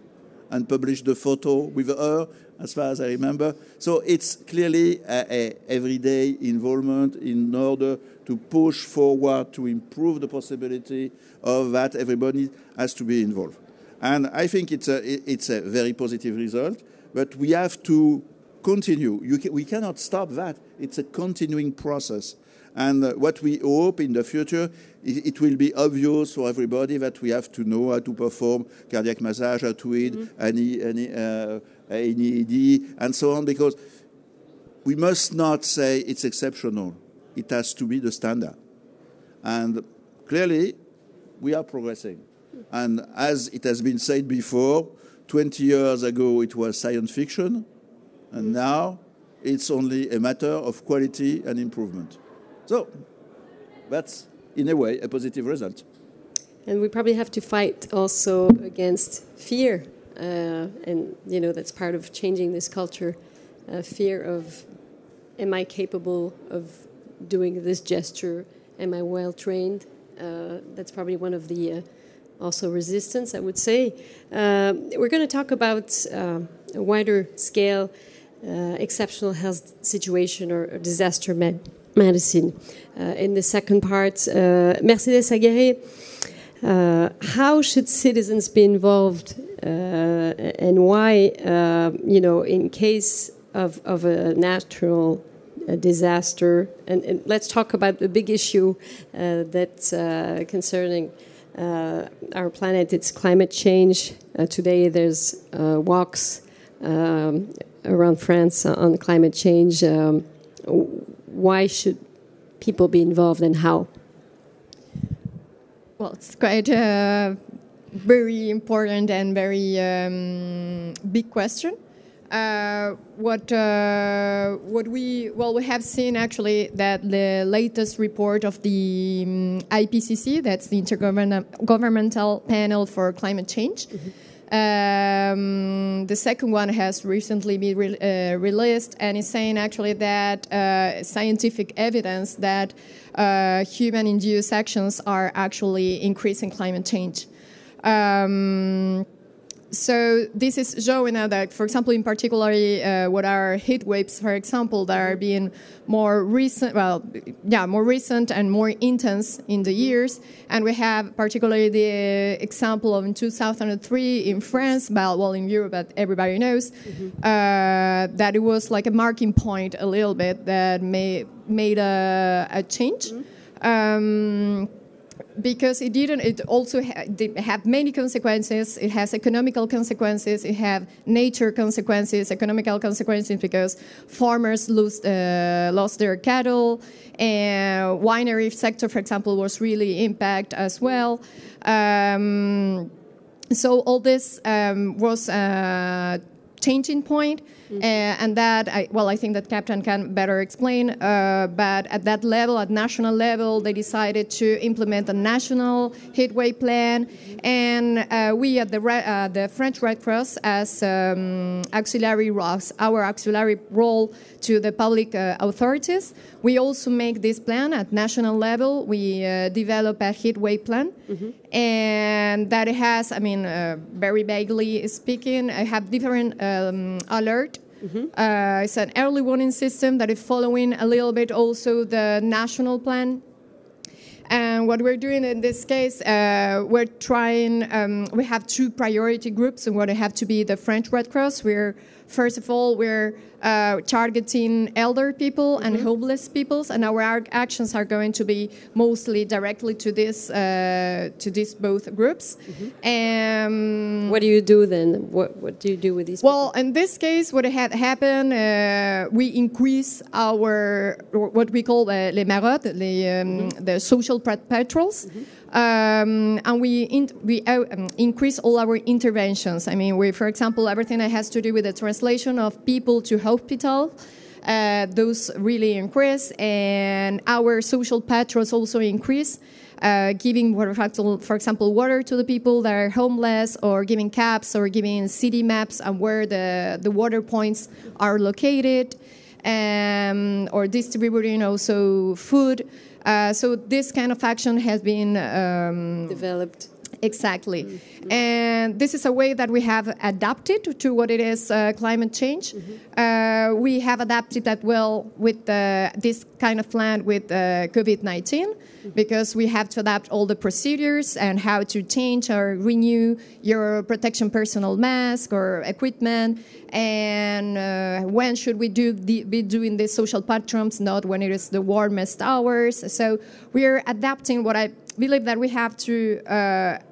and published the photo with her, as far as I remember. So it's clearly a everyday involvement in order to push forward, to improve the possibility of that everybody has to be involved. And I think it's a very positive result, but we have to continue. We cannot stop that. It's a continuing process. And what we hope in the future, it will be obvious for everybody that we have to know how to perform cardiac massage, how to read any ED, and so on, because we must not say it's exceptional. It has to be the standard. And clearly, we are progressing. And as it has been said before, 20 years ago it was science fiction, and now it's only a matter of quality and improvement. So that's, in a way, a positive result. And we probably have to fight also against fear. And, that's part of changing this culture. Fear of, am I capable of doing this gesture? Am I well trained? That's probably one of the also resistance, I would say. We're going to talk about a wider scale exceptional health situation or disaster medicine. In the second part, Mercedes Aguirre, how should citizens be involved and why, in case of a natural disaster, and let's talk about the big issue that's concerning our planet, it's climate change. Today there's walks around France on climate change. Why should people be involved and how? Well, it's quite a very important and very big question. What we have seen actually that the latest report of the IPCC, that's the Intergovernmental Panel for Climate Change. The second one has recently been released and is saying actually that scientific evidence that human-induced actions are actually increasing climate change. So this is showing now that, for example, in particular, what are heat waves, for example, that are being more recent and more intense in the years. And we have particularly the example of in 2003 in France, well, in Europe, but everybody knows, that it was like a marking point a little bit that made a change. Because it also have many consequences. It has economical consequences. It have nature consequences, economical consequences, because farmers lost their cattle, and winery sector, for example, was really impacted as well. So all this was a changing point. And that, I think that Captain can better explain, but at that level, at national level, they decided to implement a national heatwave plan, and we at the French Red Cross as our auxiliary role to the public authorities, we also make this plan at national level. We develop a heatwave plan, and that has, very vaguely speaking, I have different alert. It's an early warning system that is following a little bit also the national plan. And what we're doing in this case, we're trying, we have two priority groups, and what have to be the French Red Cross. First of all, we're targeting elder people and homeless people, and our actions are going to be mostly directly to these both groups. What do you do then? What do you do with these people? Well, in this case, what had happened, we increase our what we call les maraudes, the social patrols. And we increase all our interventions. For example, everything that has to do with the translation of people to hospital. Those really increase, and our social patrols also increase, giving, for example, water to the people that are homeless, or giving caps, or giving city maps on where the water points are located, or distributing also food. So this kind of action has been developed. Exactly. Mm-hmm. And this is a way that we have adapted to what it is climate change. Mm-hmm. We have adapted that well with this kind of plan with COVID-19, because we have to adapt all the procedures and how to change or renew your protection personal mask or equipment, and when should we be doing these social patrons, not when it is the warmest hours. So we are adapting. What I believe that we have to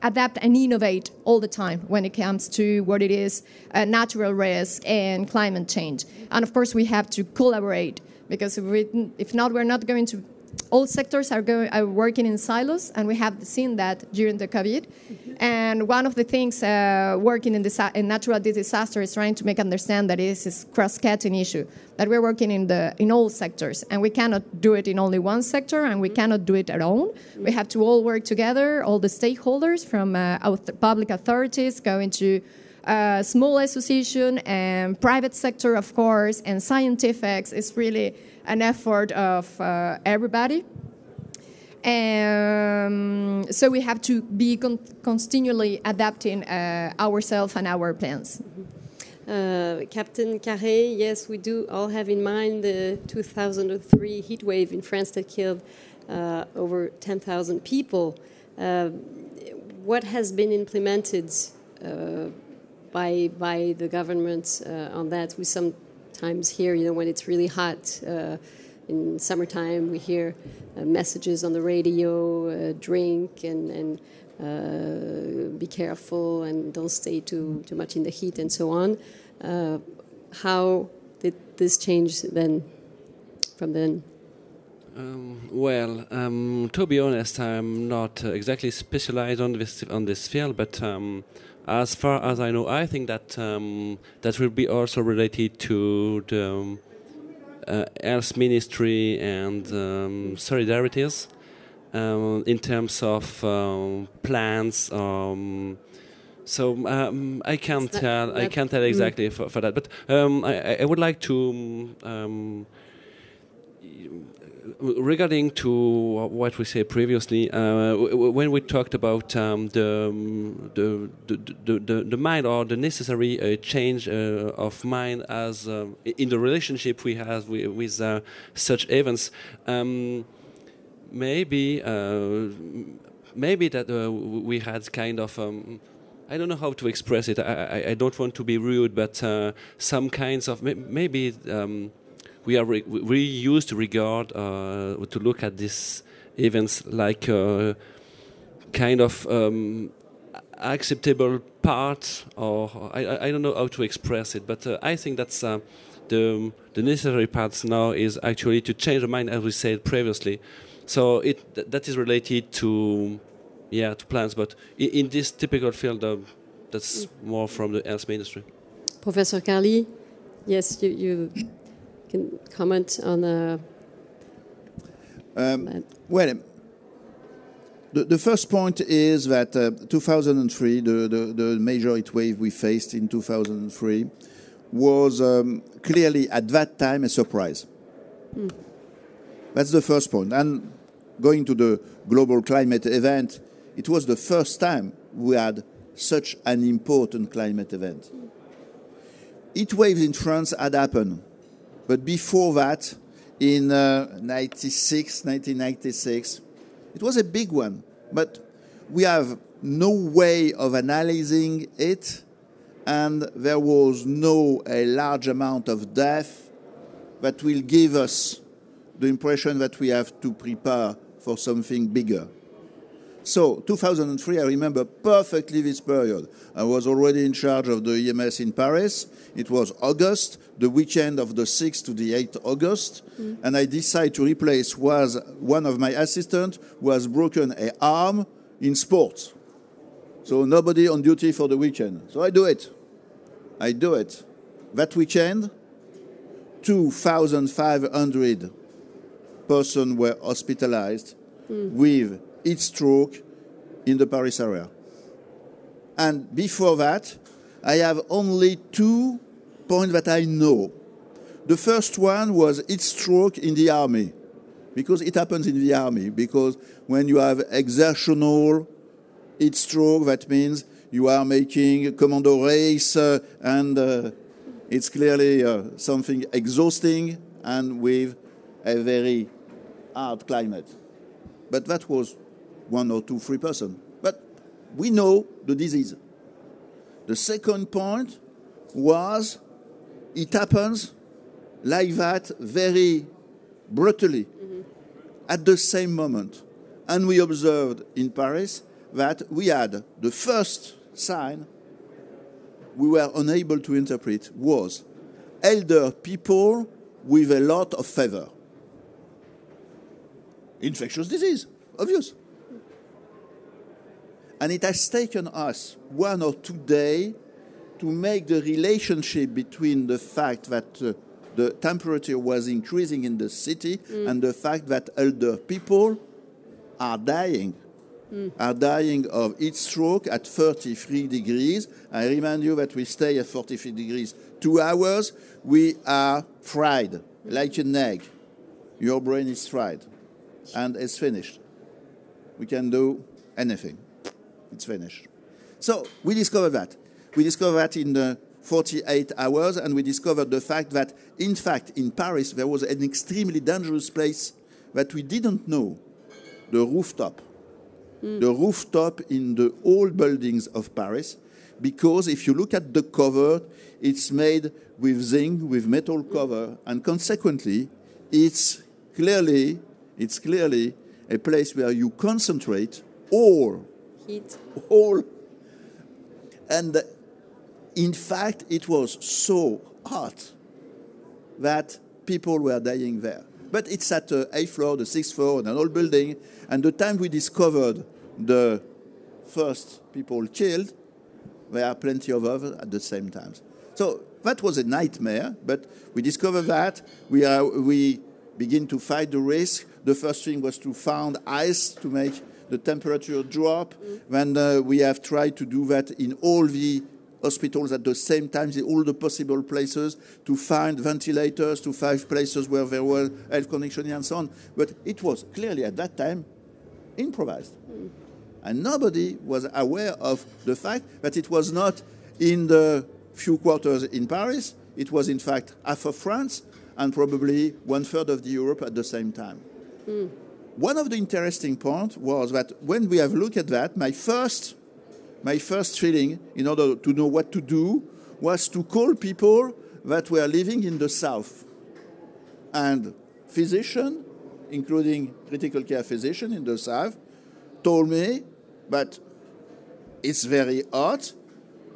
adapt and innovate all the time when it comes to what it is natural risk and climate change. And of course we have to collaborate, because if not, we're not going to. All sectors are working in silos, and we have seen that during the COVID. Mm-hmm. And one of the things working in natural disaster is trying to make understand that it is a cross-cutting issue, that we're working in all sectors, and we cannot do it in only one sector, and we cannot do it alone. Mm-hmm. We have to all work together, all the stakeholders, from public authorities going to small association and private sector, of course, and scientifics. Is really an effort of everybody. So we have to be continually adapting ourselves and our plans. Captain Carré, yes, we do all have in mind the 2003 heat wave in France that killed over 10,000 people. What has been implemented by the government on that? We sometimes hear, when it's really hot in summertime, we hear messages on the radio, drink and be careful and don't stay too much in the heat and so on. How did this change then, from then? To be honest, I'm not exactly specialized on this field, but as far as I know, I think that that will be also related to the health ministry and solidarities in terms of plans. So I can't tell exactly for that, but I would like to. Regarding to what we said previously, when we talked about the mind, or the necessary change of mind as in the relationship we have with such events, maybe that we had kind of I don't know how to express it. I don't want to be rude, but some kinds of maybe. We used to regard to look at these events like a kind of acceptable part, or I don't know how to express it, but I think that's the necessary part now is actually to change the mind, as we said previously. So that is related to plans, but in this typical field, that's more from the health ministry. Professor Carly, yes, you can comment on the first point is that 2003, the major heat wave we faced in 2003, was clearly at that time a surprise. That's the first point. And going to the global climate event, it was the first time we had such an important climate event. Heat waves in France had happened. But before that, in 1996, it was a big one. But we have no way of analyzing it, and there was a large amount of death that will give us the impression that we have to prepare for something bigger. So 2003, I remember perfectly this period. I was already in charge of the EMS in Paris. It was August, the weekend of the 6th to the 8th August, and I decided to replace one of my assistants who has broken an arm in sports. So nobody on duty for the weekend. So I do it. that weekend, 2,500 persons were hospitalized with heat stroke in the Paris area. And before that, I have only 2 points that I know. The first one was heat stroke in the army, because it happens in the army, because when you have exertional heat stroke, that means you are making a commando race and it's clearly something exhausting and with a very hard climate. But that was 1 or 2, 3%. But we know the disease. The second point was it happens like that very brutally at the same moment. And we observed in Paris that we had the first sign we were unable to interpret was elder people with a lot of fever. Infectious disease, obvious. And it has taken us 1 or 2 days to make the relationship between the fact that the temperature was increasing in the city and the fact that elder people are dying of heat stroke at 33 degrees. I remind you that we stay at 43 degrees 2 hours. We are fried like an egg. Your brain is fried and it's finished. We can do anything. It's finished. So we discovered that. We discovered that in 48 hours, and we discovered the fact that, in fact, in Paris, there was an extremely dangerous place that we didn't know, the rooftop. The rooftop in the old buildings of Paris, because if you look at the cover, it's made with zinc, with metal cover, and consequently, it's clearly a place where you concentrate all heat. And in fact, it was so hot that people were dying there. But it's at the 8th floor, the 6th floor, an old building. And the time we discovered the first people killed, there are plenty of others at the same time. So that was a nightmare, but we discovered that. We begin to fight the risk. The first thing was to find ice to make the temperature drop. When we have tried to do that in all the hospitals at the same time, in all the possible places, to find ventilators, to find places where there were air conditioning and so on. But it was clearly at that time improvised. And nobody was aware of the fact that it was not in the few quarters in Paris, it was in fact half of France and probably 1/3 of the Europe at the same time. One of the interesting points was that when we have looked at that, my first feeling, in order to know what to do, was to call people that were living in the south. And physicians, including critical care physicians in the south, told me that it's very hot,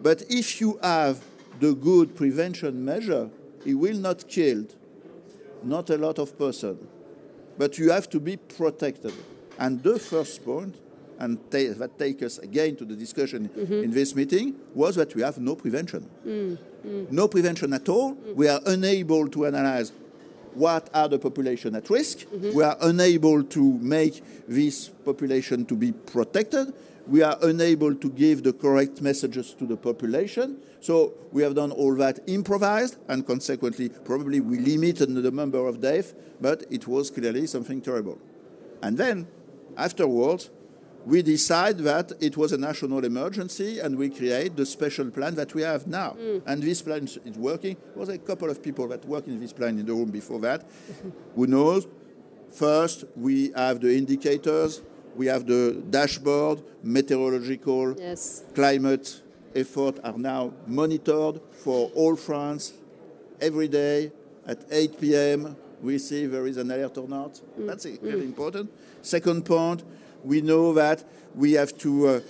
but if you have the good prevention measure, it will not kill not a lot of persons. But you have to be protected. And the first point, and that takes us again to the discussion in this meeting, was that we have no prevention. No prevention at all. We are unable to analyze what are the population at risk. We are unable to make this population to be protected. We are unable to give the correct messages to the population. So we have done all that improvised, and consequently, probably we limited the number of deaths, but it was clearly something terrible. And then, afterwards, we decide that it was a national emergency, and we create the special plan that we have now. And this plan is working. There was a couple of people that worked in this plan in the room before that. Who knows? First, we have the indicators. We have the dashboard, meteorological, climate effort are now monitored for all France every day at 8 p.m. We see there is an alert or not. That's really important. Second point, we know that we have to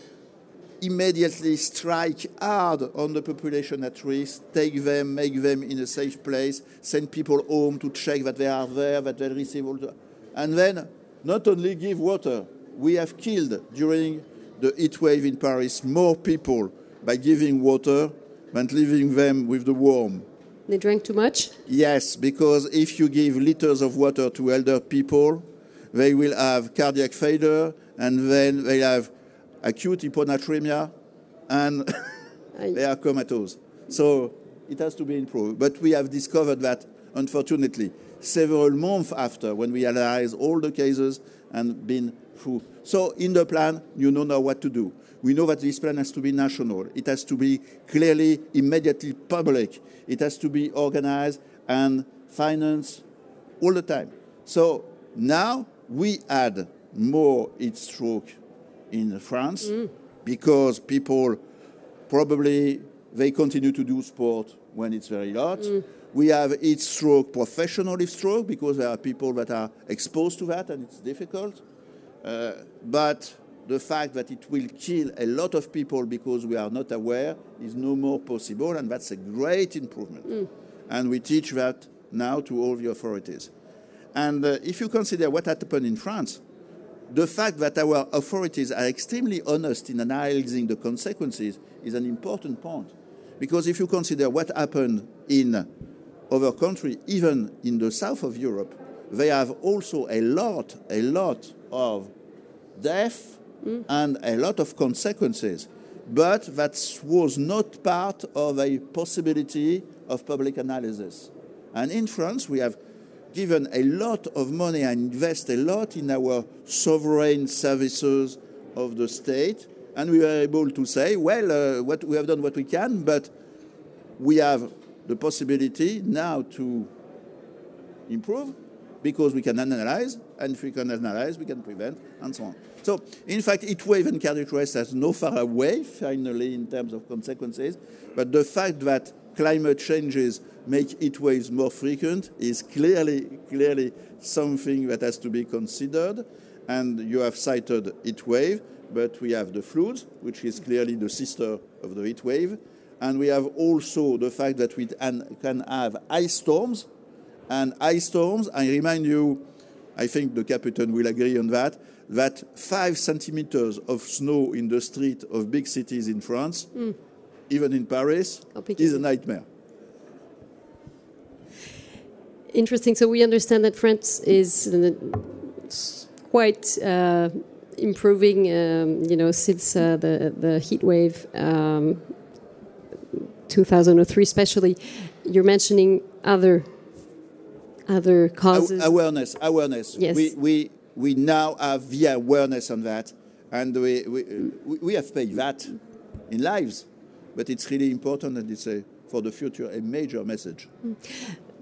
immediately strike hard on the population at risk, take them, make them in a safe place, send people home to check that they are there, that they receive all the... And then not only give water. We have killed, during the heat wave in Paris, more people by giving water than leaving them with the warm. They drank too much? Yes, because if you give liters of water to elder people, they will have cardiac failure, and then they have acute hyponatremia, and they are comatose. So it has to be improved. But we have discovered that, unfortunately, several months after, when we analyze all the cases and been through. So in the plan, you know now what to do. We know that this plan has to be national. It has to be clearly, immediately public. It has to be organized and financed all the time. So now we add more heat stroke in France because people probably, they continue to do sport when it's very hot. We have heat stroke, professional heat stroke, because there are people that are exposed to that and it's difficult. But the fact that it will kill a lot of people because we are not aware is no more possible, and that's a great improvement. And we teach that now to all the authorities. And if you consider what happened in France, the fact that our authorities are extremely honest in analyzing the consequences is an important point. Because if you consider what happened in other countries, even in the south of Europe, they have also a lot of death and a lot of consequences. But that was not part of a possibility of public analysis. And in France, we have given a lot of money and invest a lot in our sovereign services of the state. And we were able to say, well, what we have done what we can, but we have the possibility now to improve because we can analyze, and if we can analyze, we can prevent, and so on. So, in fact, heat wave and cardiac arrest has no far away, finally, in terms of consequences, but the fact that climate changes make heat waves more frequent is clearly something that has to be considered, and you have cited heat wave, but we have the floods, which is clearly the sister of the heat wave, and we have also the fact that we can have ice storms. And ice storms, I remind you, I think the captain will agree on that 5 centimeters of snow in the street of big cities in France, even in Paris, is a nightmare. Interesting. So we understand that France is quite improving, since the heat wave, 2003 especially. You're mentioning other causes. Awareness. Yes. We now have the awareness on that, and we have paid that in lives, but it's really important, and it's for the future a major message.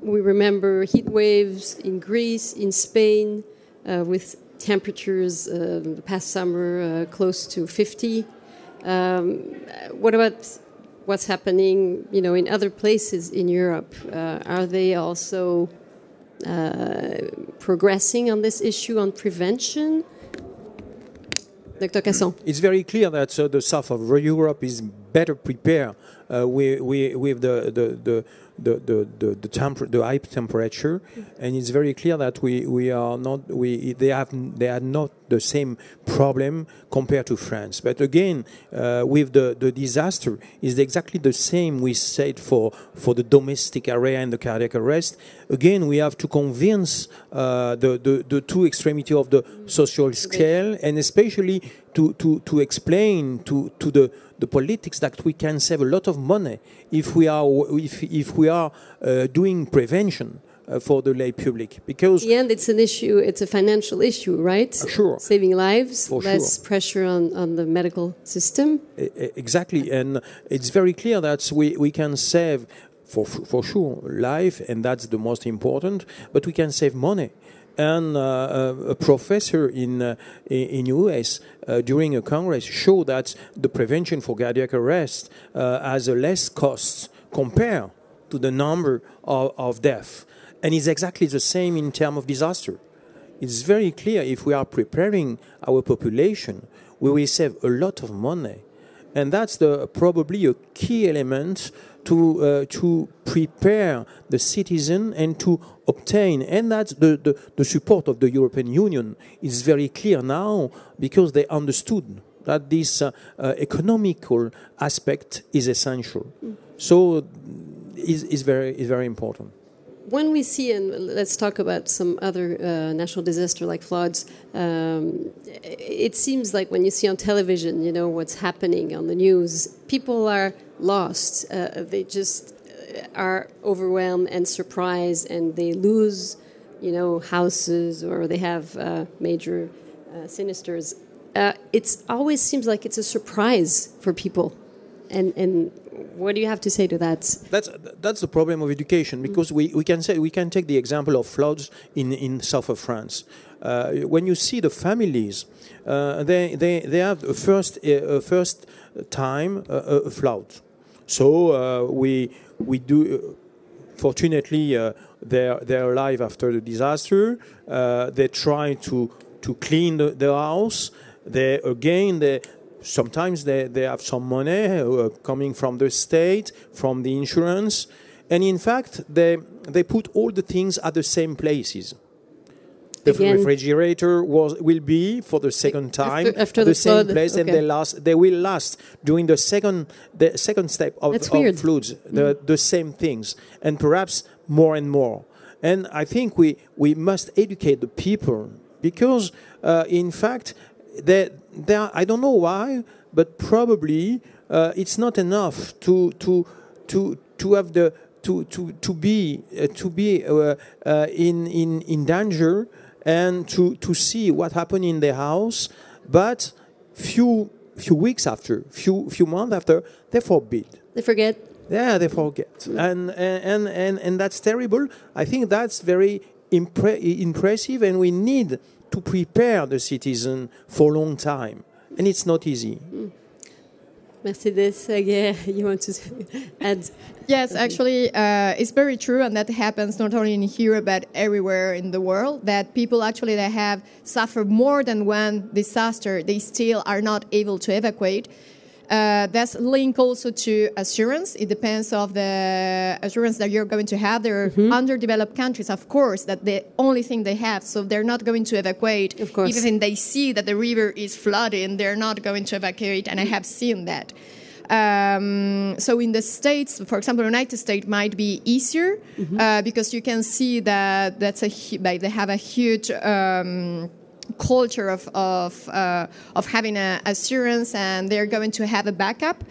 We remember heat waves in Greece, in Spain, with temperatures the past summer close to 50. What about what's happening, in other places in Europe? Are they also progressing on this issue on prevention? Dr. Casson. It's very clear that the south of Europe is better prepared with the high temperature, and it's very clear that they are not the same problem compared to France. But again, with the disaster, is exactly the same we said for the domestic area and the cardiac arrest. Again, we have to convince the two extremities of the social scale, and especially to explain to the politics that we can save a lot of money if we are doing prevention for the lay public. Because in the end, it's an issue. It's a financial issue, right? Sure. Saving lives, for less sure. pressure on the medical system. Exactly, and it's very clear that we can save for sure life, and that's the most important. But we can save money. And a professor in US during a congress showed that the prevention for cardiac arrest has a less cost compared to the number of deaths. And it's exactly the same in terms of disaster. It's very clear if we are preparing our population, we will save a lot of money. And that's probably a key element to prepare the citizen and to obtain, and that's the support of the European Union is very clear now, because they understood that this economical aspect is essential. So is very important. When we see, and let's talk about some other natural disaster like floods, it seems like when you see on television, you know, what's happening on the news, people are lost. They just are overwhelmed and surprised, and they lose, you know, houses, or they have major sinisters. It always seems like it's a surprise for people. And what do you have to say to that? That's the problem of education, because we can take the example of floods in south of France. When you see the families, they have a first time a flood. So we do. Fortunately, they're alive after the disaster. They try to clean the house. Sometimes they have some money coming from the state, from the insurance, and in fact they put all the things at the same places. The refrigerator will be for the second time after at the same place, okay. and they will last during the second step of floods. The same things, and perhaps more and more. And I think we must educate the people, because in fact I don't know why, but probably it's not enough to have to be in danger and to see what happened in the house, but few weeks after, few months after, they forbid. They forget. Yeah, they forget, and that's terrible. I think that's very impressive, and we need to prepare the citizen for a long time, and it's not easy. Mercedes, you want to add? Yes, actually, it's very true, and that happens not only in here but everywhere in the world, that people actually that have suffered more than one disaster, they still are not able to evacuate. That's linked also to assurance. It depends of the assurance that you're going to have. There are underdeveloped countries, of course, that the only thing they have, so they're not going to evacuate. Of course. Even if they see that the river is flooding, they're not going to evacuate, and I have seen that. So in the States, for example, the United States might be easier because you can see that they have a huge culture of having an assurance, and they're going to have a backup.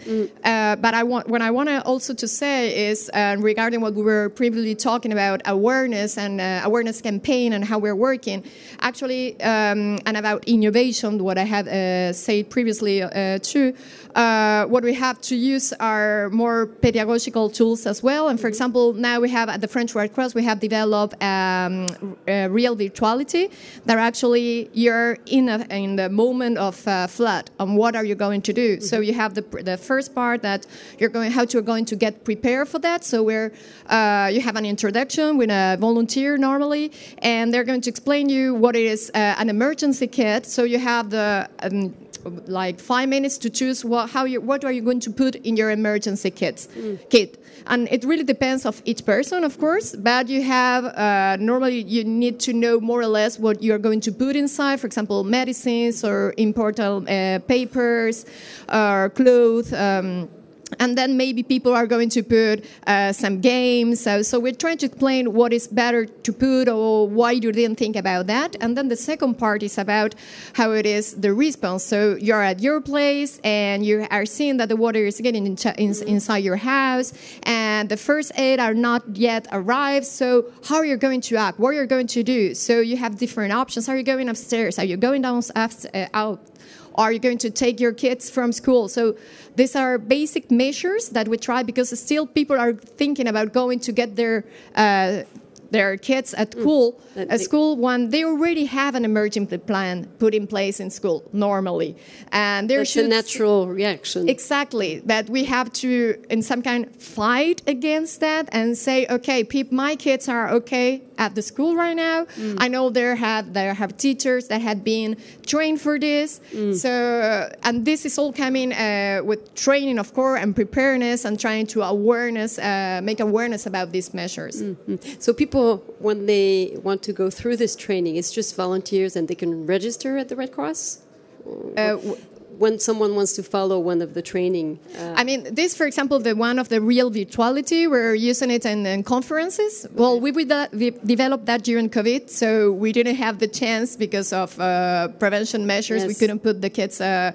But what I want to also to say is regarding what we were previously talking about, awareness and awareness campaign and how we're working, actually, and about innovation, what I had said previously too. What we have to use are more pedagogical tools as well. And for example, now we have at the French Red Cross, we have developed real virtuality that actually you're in the moment of flood, and what are you going to do? So you have the first part that you're going to get prepared for that. So where you have an introduction with a volunteer normally, and they're going to explain you what is an emergency kit. So you have the like 5 minutes to choose what are you going to put in your emergency kit. And it really depends of each person, of course, but you have normally you need to know more or less what you're going to put inside, for example, medicines or important papers or clothes. And then maybe people are going to put some games. So we're trying to explain what is better to put or why you didn't think about that. And then the second part is about how it is the response. So you're at your place and you are seeing that the water is getting inside your house, and the first aid are not yet arrived. So how are you going to act? What are you going to do? So you have different options. Are you going upstairs? Are you going down out? Are you going to take your kids from school? So these are basic measures that we try, because still people are thinking about going to get their kids at school when they already have an emergency plan put in place in school normally. And there's a natural reaction. Exactly. That we have to, in some kind, fight against that and say, okay, my kids are okay at the school right now. I know they have teachers that have been trained for this. So, and this is all coming with training, of course, and preparedness, and trying to make awareness about these measures. So people, when they want to go through this training, it's just volunteers and they can register at the Red Cross? when someone wants to follow one of the training? I mean, this, for example, the one of the real virtuality, we're using it in conferences. Okay. Well, we developed that during COVID, so we didn't have the chance because of prevention measures. Yes. We couldn't put the kids to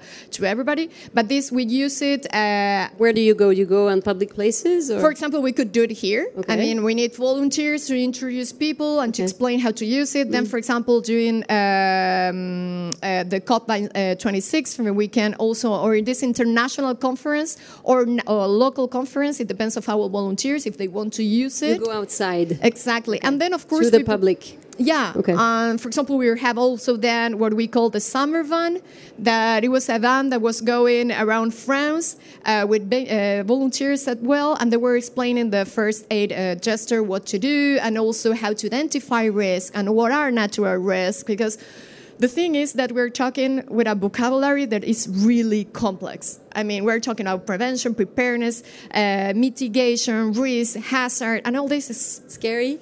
everybody. But this, we use it. Where do you go? You go on public places? Or? For example, we could do it here. Okay. I mean, we need volunteers to introduce people and to explain how to use it. Then, for example, during the COP26, we can also, or in this international conference or local conference, it depends on our volunteers if they want to use it. You go outside. Exactly. Okay. And then, of course, to the public. Yeah. Okay. For example, we have also then what we call the summer van. That it was a van that was going around France with volunteers as well, and they were explaining the first aid gesture, what to do, and also how to identify risk and what are natural risks. Because the thing is that we're talking with a vocabulary that is really complex. I mean, we're talking about prevention, preparedness, mitigation, risk, hazard, and all this is scary.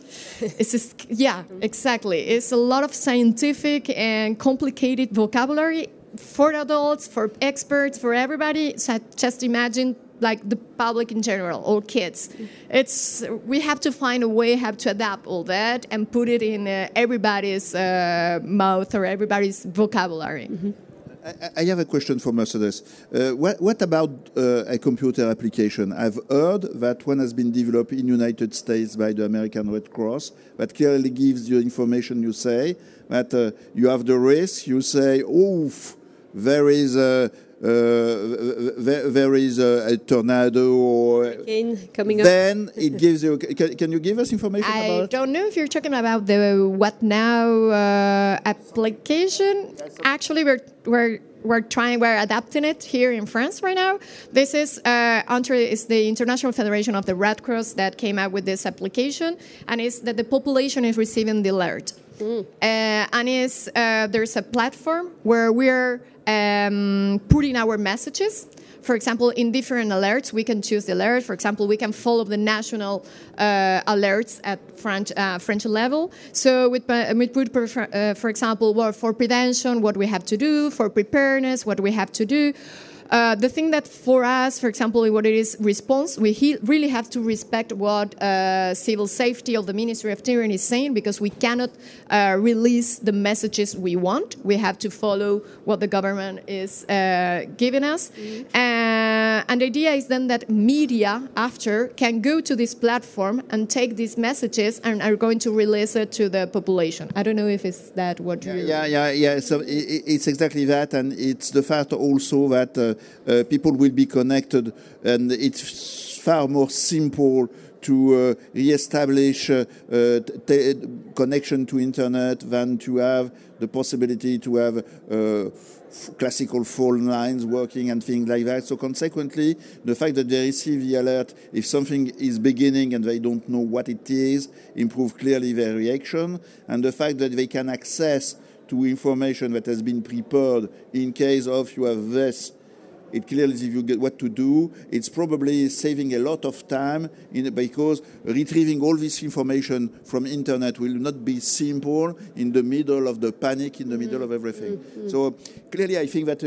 Yeah, exactly. It's a lot of scientific and complicated vocabulary for adults, for experts, for everybody. So just imagine like the public in general or kids. We have to find a way how to adapt all that and put it in everybody's mouth or everybody's vocabulary. Mm-hmm. I have a question for Mercedes. What about a computer application? I've heard that one has been developed in United States by the American Red Cross that clearly gives you information. You say that you have the risk. You say, oof, there is a tornado or coming up. Then it gives you. Can you give us information about it? I don't know if you're talking about the What Now application. Actually, we're adapting it here in France right now. This is is the International Federation of the Red Cross that came out with this application, and it's that the population is receiving the alert. And there's a platform where we're putting our messages. For example, in different alerts, we can choose the alert. For example, we can follow the national alerts at French level. So we put, for example, for prevention, what we have to do, for preparedness, what we have to do. The thing that for us, for example, what it is response, we really have to respect what civil safety of the Ministry of Interior is saying, because we cannot release the messages we want. We have to follow what the government is giving us. Mm-hmm. And the idea is then that media after can go to this platform and take these messages and are going to release it to the population. I don't know if it's that what you... Yeah. So it's exactly that, and it's the fact also that people will be connected, and it's far more simple to re-establish connection to internet than to have the possibility to have classical phone lines working and things like that. So consequently, the fact that they receive the alert if something is beginning and they don't know what it is, improves clearly their reaction. And the fact that they can access to information that has been prepared in case of you have this, it clearly gives you what to do. It's probably saving a lot of time because retrieving all this information from internet will not be simple in the middle of the panic, in the middle of everything. Mm-hmm. So clearly I think that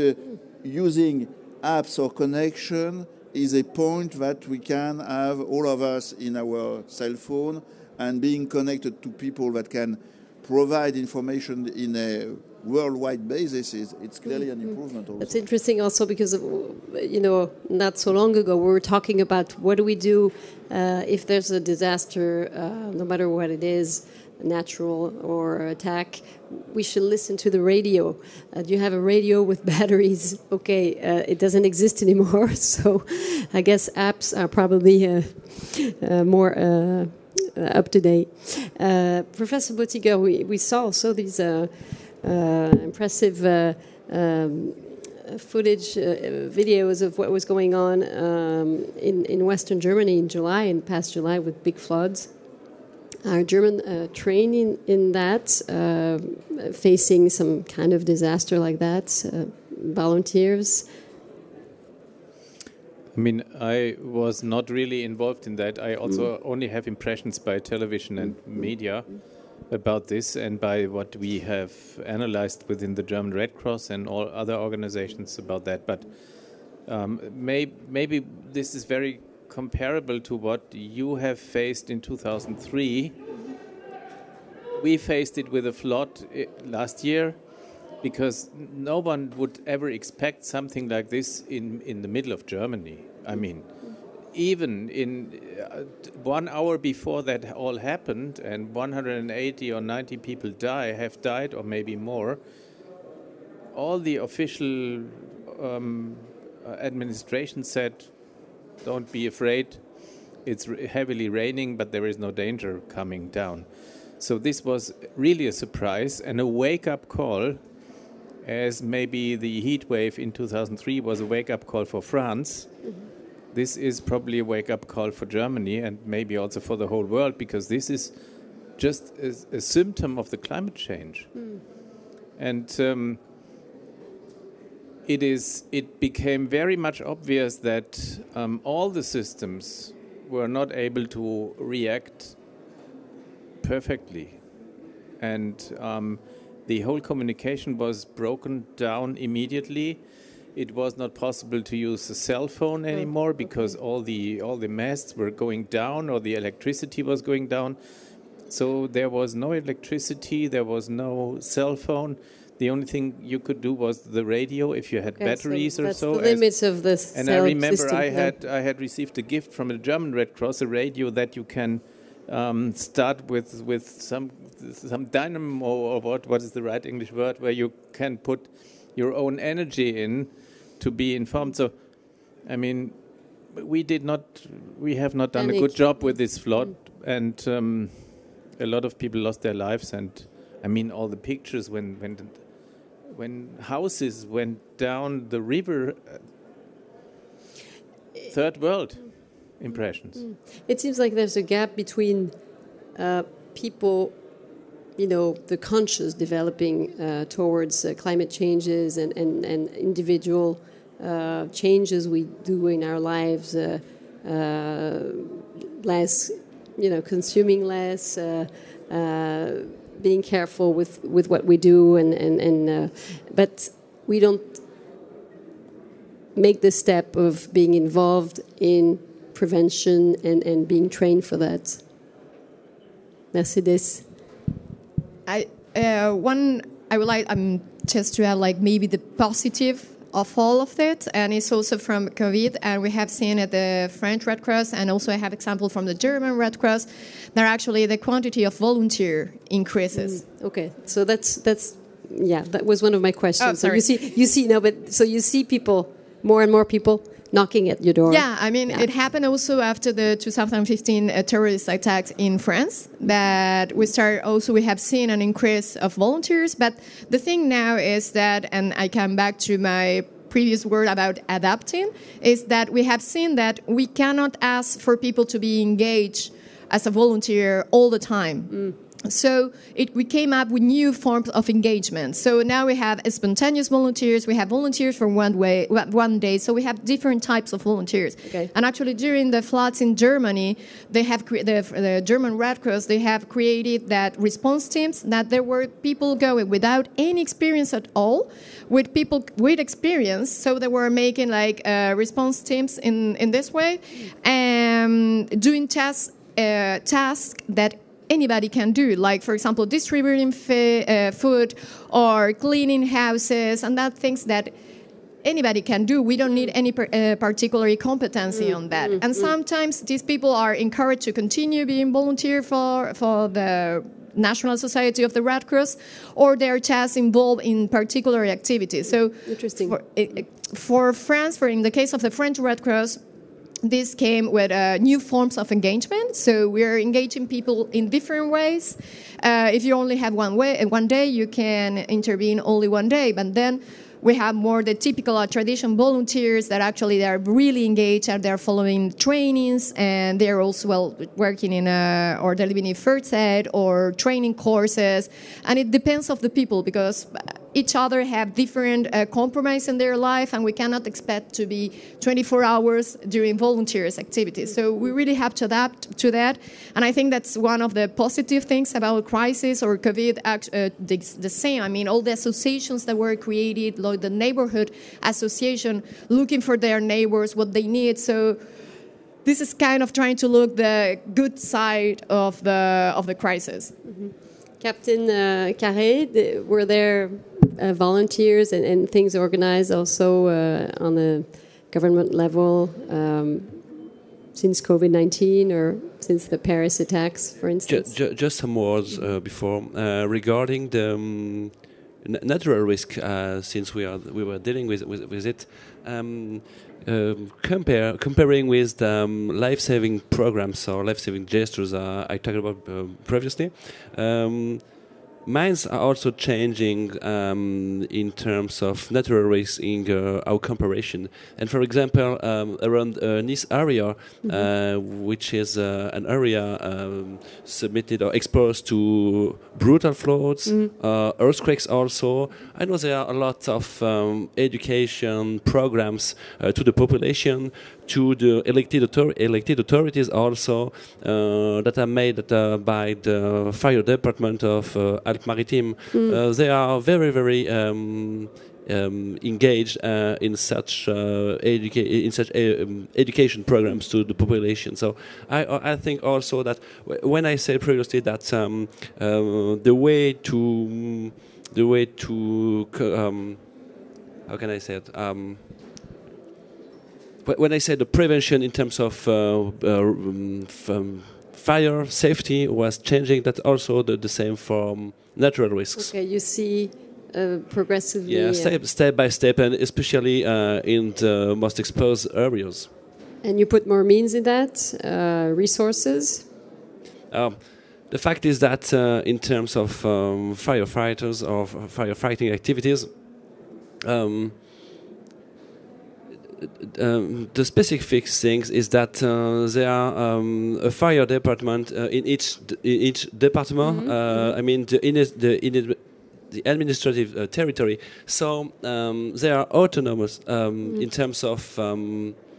using apps or connection is a point that we can have all of us in our cell phone, and being connected to people that can provide information in a worldwide basis, it's clearly an improvement also. That's interesting also because, not so long ago we were talking about what do we do if there's a disaster, no matter what it is, natural or attack. We should listen to the radio. Do you have a radio with batteries? Okay, it doesn't exist anymore, so I guess apps are probably more up to date. Professor Botiga, we saw also these impressive footage, videos of what was going on in Western Germany in past July with big floods. Are German training in that, facing some kind of disaster like that, volunteers? I mean, I was not really involved in that. I also only have impressions by television and media. about this, and by what we have analyzed within the German Red Cross and all other organizations about that. But maybe this is very comparable to what you have faced in 2003. We faced it with a flood last year, because no one would ever expect something like this in the middle of Germany. I mean, even in 1 hour before that all happened, and 180 or 90 people have died, or maybe more, all the official administration said, don't be afraid, it's heavily raining, but there is no danger coming down. So this was really a surprise and a wake-up call, as maybe the heat wave in 2003 was a wake-up call for France. Mm-hmm. This is probably a wake-up call for Germany, and maybe also for the whole world, because this is just a symptom of the climate change. Mm. And it became very much obvious that all the systems were not able to react perfectly. And the whole communication was broken down immediately. It was not possible to use a cell phone anymore, because all the masts were going down, or the electricity was going down. So there was no electricity, there was no cell phone. The only thing you could do was the radio if you had batteries so or that's so. That's the limits of this. And I remember system, I had received a gift from the German Red Cross, a radio that you can start with some dynamo, or what is the right English word, where you can put your own energy in to be informed. So, I mean, we have not done a good job with this flood, and a lot of people lost their lives. And I mean, all the pictures when houses went down the river, third world impressions. It seems like there's a gap between people, the conscious developing towards climate changes and individual changes we do in our lives, less, consuming less, being careful with what we do, but we don't make the step of being involved in prevention and being trained for that. Mercedes. I would like just to add maybe the positive of all of it, and it's also from COVID, and we have seen at the French Red Cross, and also I have example from the German Red Cross, that actually the quantity of volunteer increases. Okay, so that's that was one of my questions. Oh, sorry. So you see people, more and more people knocking at your door. Yeah, I mean, it happened also after the 2015 terrorist attacks in France, that we have seen an increase of volunteers. But the thing now is that, and I come back to my previous word about adapting, is that we have seen that we cannot ask for people to be engaged as a volunteer all the time. So we came up with new forms of engagement. So now we have spontaneous volunteers. We have volunteers for one day. So we have different types of volunteers. Okay. And actually, during the floods in Germany, they have the German Red Cross. They have created that response teams. That there were people going without any experience at all, with people with experience. So they were making response teams in this way, and doing tasks that anybody can do, like, for example, distributing food or cleaning houses, and that things that anybody can do. We don't need any particular competency on that. And sometimes these people are encouraged to continue being volunteer for the National Society of the Red Cross, or they are just involved in particular activities. So, interesting. For France, in the case of the French Red Cross, this came with new forms of engagement. So we're engaging people in different ways. If you only have one day, you can intervene only one day. But then we have more the typical tradition volunteers that actually they are really engaged and they're following trainings, and they're also working in or they're living in first aid or training courses. And it depends of the people, because each other have different compromise in their life, and we cannot expect to be 24 hours during volunteers activities. So we really have to adapt to that, and I think that's one of the positive things about crisis or COVID. The same. I mean, all the associations that were created, like the neighborhood association, looking for their neighbors, what they need. So this is kind of trying to look the good side of the crisis. Mm-hmm. Captain Carré, were there volunteers and things organized also on the government level since COVID-19 or since the Paris attacks, for instance? Just some words before regarding the natural risk, since we were dealing with it. Comparing with the life-saving programs or life-saving gestures I talked about previously, minds are also changing in terms of natural risk in our comparison. And for example, around Nice area, which is an area submitted or exposed to brutal floods, earthquakes also. I know there are a lot of education programs to the population, to the elected authorities also, that are made by the fire department of Alpes-Maritimes. They are very, very engaged in such education programs to the population. So I think also that when I said previously that the way to how can I say it? When I said the prevention in terms of fire safety was changing, that's also the same for natural risks. Okay, you see progressively... Yeah, step by step, and especially in the most exposed areas. And you put more means in that, resources? The fact is that in terms of firefighters or firefighting activities, the specific things is that there are a fire department in each department. I mean the administrative territory. So they are autonomous in terms of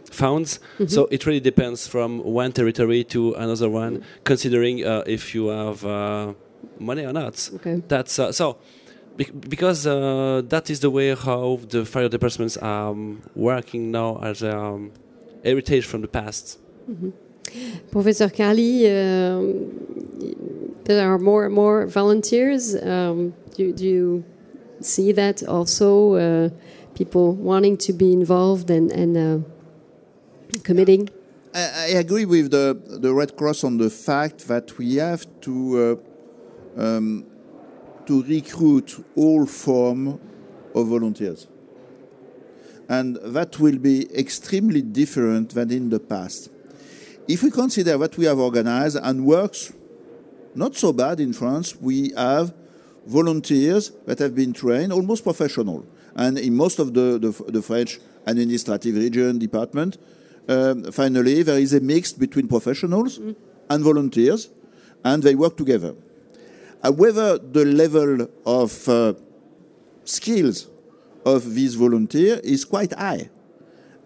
funds. So it really depends from one territory to another one, considering if you have money or not. Okay. That's so. Because that is the way how the fire departments are working now as heritage from the past. Professor Carly, there are more and more volunteers. Do you see that also, people wanting to be involved and committing? I agree with the Red Cross on the fact that we have to recruit all forms of volunteers. And that will be extremely different than in the past. If we consider what we have organized and works not so bad in France, we have volunteers that have been trained, almost professional. And in most of the French administrative region department, finally, there is a mix between professionals and volunteers, and they work together. However, the level of skills of these volunteers is quite high.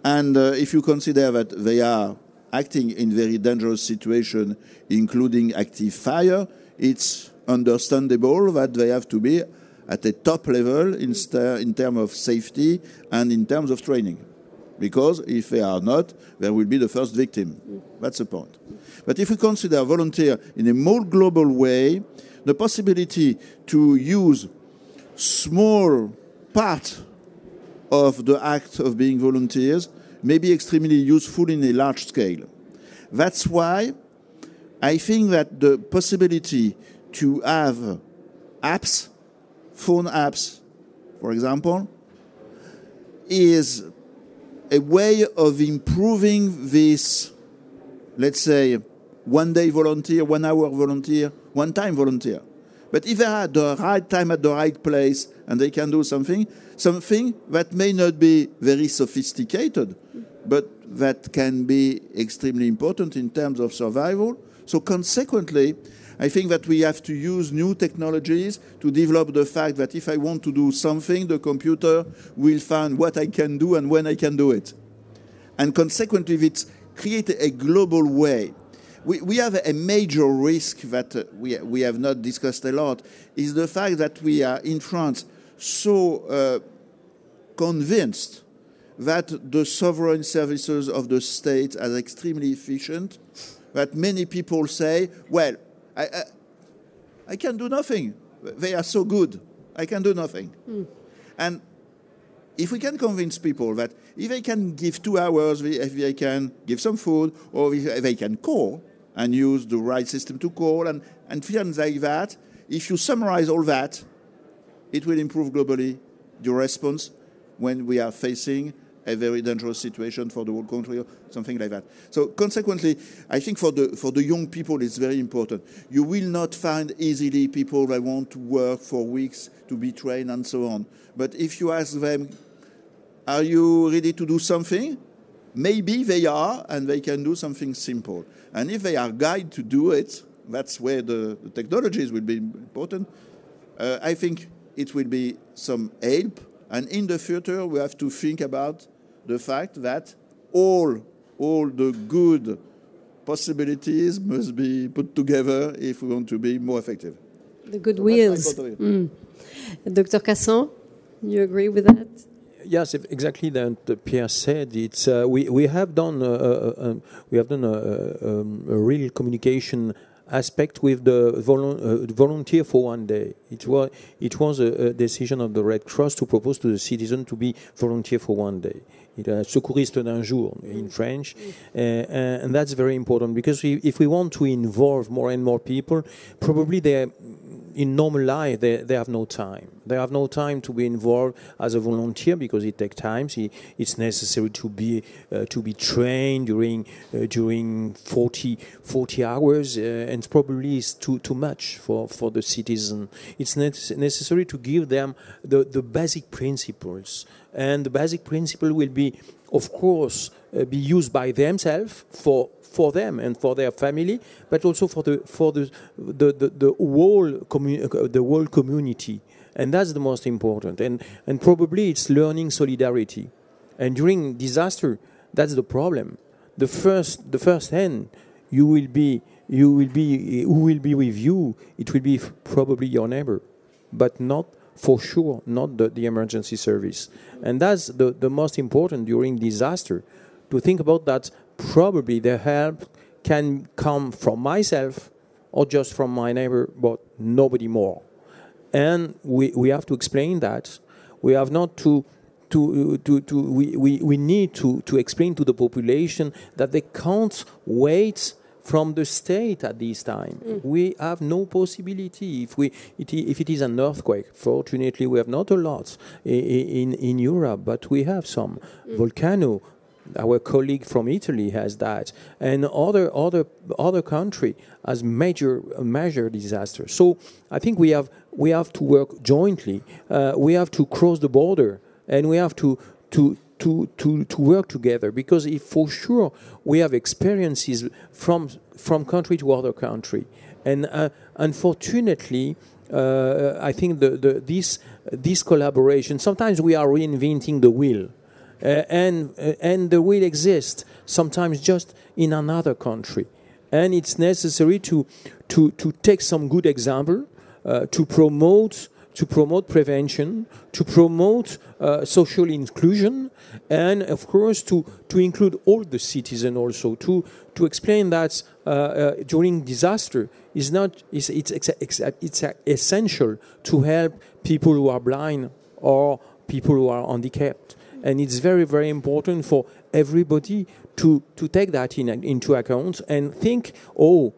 And if you consider that they are acting in very dangerous situations, including active fire, it's understandable that they have to be at a top level in terms of safety and in terms of training. Because if they are not, they will be the first victim. That's the point. But if we consider volunteer in a more global way, the possibility to use small part of the act of being volunteers may be extremely useful in a large scale. That's why I think that the possibility to have apps, phone apps, for example, is a way of improving this, let's say, one-day volunteer, 1 hour volunteer, one-time volunteer. But if they are at the right time at the right place and they can do something that may not be very sophisticated, but that can be extremely important in terms of survival, So consequently, I think that we have to use new technologies to develop the fact that if I want to do something, the computer will find what I can do and when I can do it. And consequently, it's create a global way. We have a major risk that we have not discussed a lot, is the fact that we are in France so convinced that the sovereign services of the state are extremely efficient, that many people say, well, I can do nothing. They are so good. I can do nothing. And if we can convince people that if they can give 2 hours, if they can give some food, or if they can call and use the right system to call and things like that, if you summarize all that, it will improve globally the response when we are facing a very dangerous situation for the whole country or something like that. So consequently, I think for the young people it's very important. You will not find easily people that want to work for weeks to be trained and so on. But if you ask them, are you ready to do something? Maybe they are, and they can do something simple. And if they are guided to do it, that's where the technologies will be important. I think it will be some help. And in the future, we have to think about the fact that all the good possibilities must be put together if we want to be more effective. The good wheels. Dr. Casson, you agree with that? Yes, exactly. That Pierre said. It's we have done a real communication aspect with the volunteer for one day. It was a decision of the Red Cross to propose to the citizen to be volunteer for one day. Secouriste d'un jour in French, and that's very important because if we want to involve more and more people, probably in normal life they have no time. They have no time to be involved as a volunteer because it takes time. It's necessary to be trained during 40 hours, and probably is too much for the citizen. It's necessary to give them the basic principles, and the basic principle will be, of course, be used by themselves for them and for their family, but also for the whole community. And that's the most important. And probably it's learning solidarity. And during disaster, that's the problem. The first hand who will be with you, it will be probably your neighbor, but not for sure not the emergency service. And that's the most important during disaster, to think about that. Probably the help can come from myself or just from my neighbor, but nobody more. And we have to explain that. We have not we need to explain to the population that they can't wait from the state at this time. We have no possibility. If it is an earthquake, fortunately we have not a lot in Europe, but we have some volcano. Our colleague from Italy has that, and other country has major disasters. So I think we have to work jointly. We have to cross the border, and we have to work together, because if for sure we have experiences from country to other country, and unfortunately I think this collaboration, sometimes we are reinventing the wheel. And the will exists sometimes just in another country, and it's necessary to take some good example, to promote prevention, to promote social inclusion, and of course to include all the citizens also, to explain that during disaster it's essential to help people who are blind or people who are handicapped. And it's very, very important for everybody to take that into account and think, a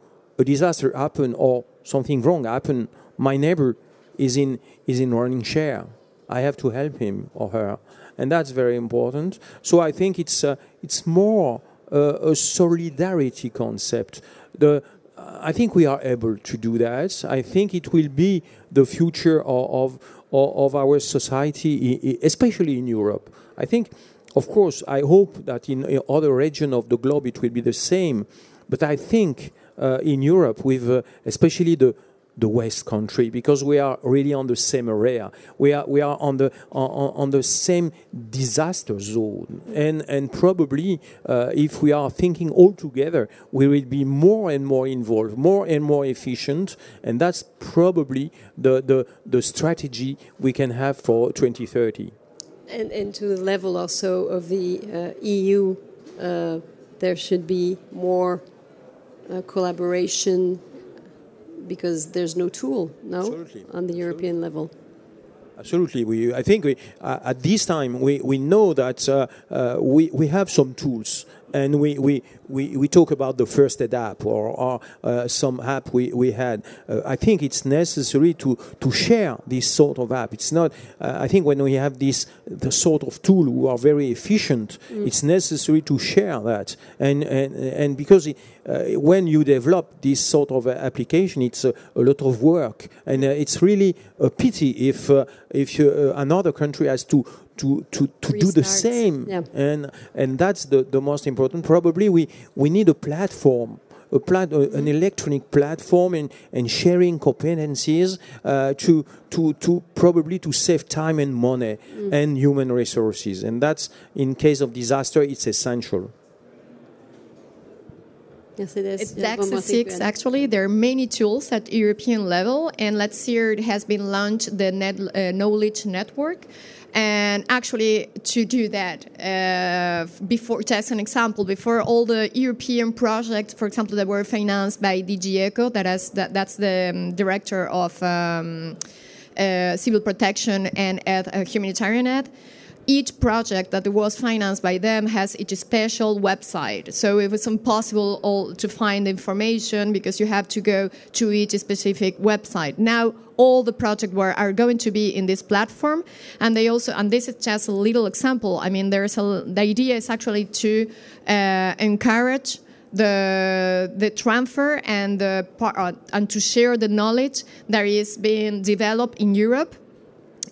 disaster happened or something wrong happened. My neighbor is in running chair. I have to help him or her, and that's very important. So I think it's more a solidarity concept. I think we are able to do that. I think it will be the future of our society, especially in Europe. I think, of course, I hope that in other regions of the globe it will be the same. But I think in Europe with especially the West country, because we are really on the same area. We are on the same disaster zone, and probably if we are thinking all together, we will be more and more involved, more and more efficient, and that's probably the strategy we can have for 2030. And to the level also of the EU, there should be more collaboration, because there's no tool, on the European level. Absolutely. I think at this time we know that we have some tools, and we talk about the first aid app or some app we had. I think it's necessary to share this sort of app. It's not. I think when we have the sort of tool who are very efficient, it's necessary to share that. And because when you develop this sort of application, it's a lot of work, and it's really a pity if another country has to do the same, and that's the most important. Probably we need a platform, an electronic platform, and sharing competencies to probably to save time and money and human resources, and that's, in case of disaster, it's essential. Yes, it is. Exactly. Six, actually, there are many tools at European level, and last year it has been launched the knowledge network. And actually, to do that, before, just an example, before all the European projects, for example, that were financed by DG ECO, that's the director of civil protection and humanitarian aid. Each project that was financed by them has its special website. So it was impossible to find information because you have to go to each specific website. Now all the projects are going to be in this platform, and this is just a little example. I mean, the idea is actually to encourage the transfer and to share the knowledge that is being developed in Europe,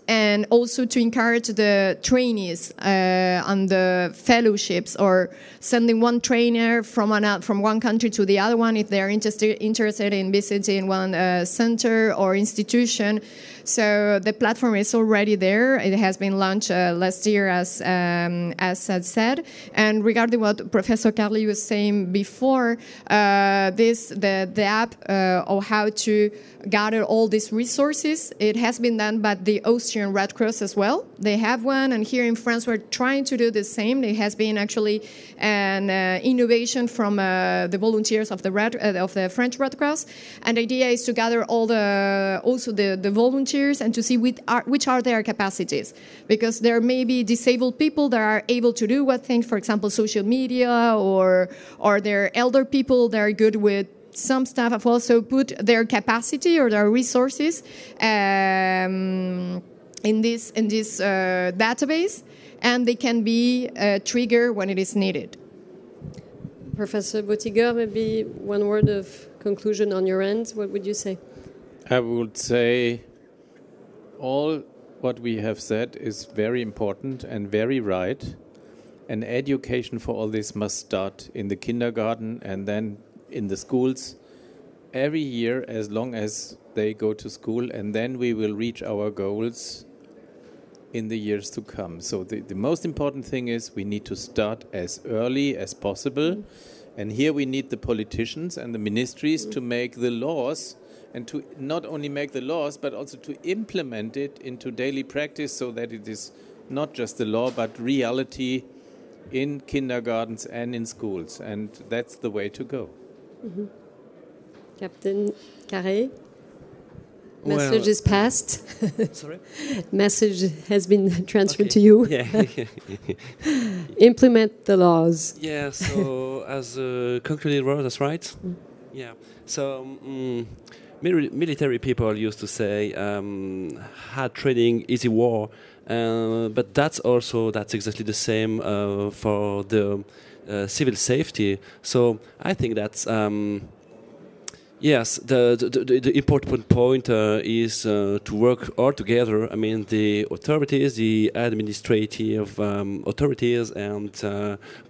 and also to encourage the trainees on the fellowships, or sending one trainer from one country to the other one if they're interested in visiting one center or institution. So the platform is already there. It has been launched last year, as I said. And regarding what Professor Carly was saying before, the app of how to gather all these resources, it has been done by the Austrian Red Cross as well. They have one, and here in France we're trying to do the same. It has been actually an innovation from the volunteers of the French Red Cross, and the idea is to gather all the volunteers and to see which are their capacities, because there may be disabled people that are able to do what things, for example, social media, or there are elder people that are good with some stuff. Have also put their capacity or their resources in this database, and they can be triggered when it is needed. Professor Botiga, maybe one word of conclusion on your end. What would you say? I would say all what we have said is very important and very right. And education for all this must start in the kindergarten and then in the schools every year, as long as they go to school, and then we will reach our goals in the years to come. So the most important thing is we need to start as early as possible. And here we need the politicians and the ministries to make the laws, and to not only make the laws, but also to implement it into daily practice, so that it is not just the law, but reality in kindergartens and in schools. And that's the way to go. Mm-hmm. Captain Carré, message is passed. Sorry? Message has been transferred to you. Yeah. Implement the laws. Yeah, so as a concluded word, that's right. Yeah, so military people used to say hard training, easy war, but that's exactly the same for the civil safety. So I think that's Yes, the important point is to work all together. I mean, the authorities, the administrative authorities, and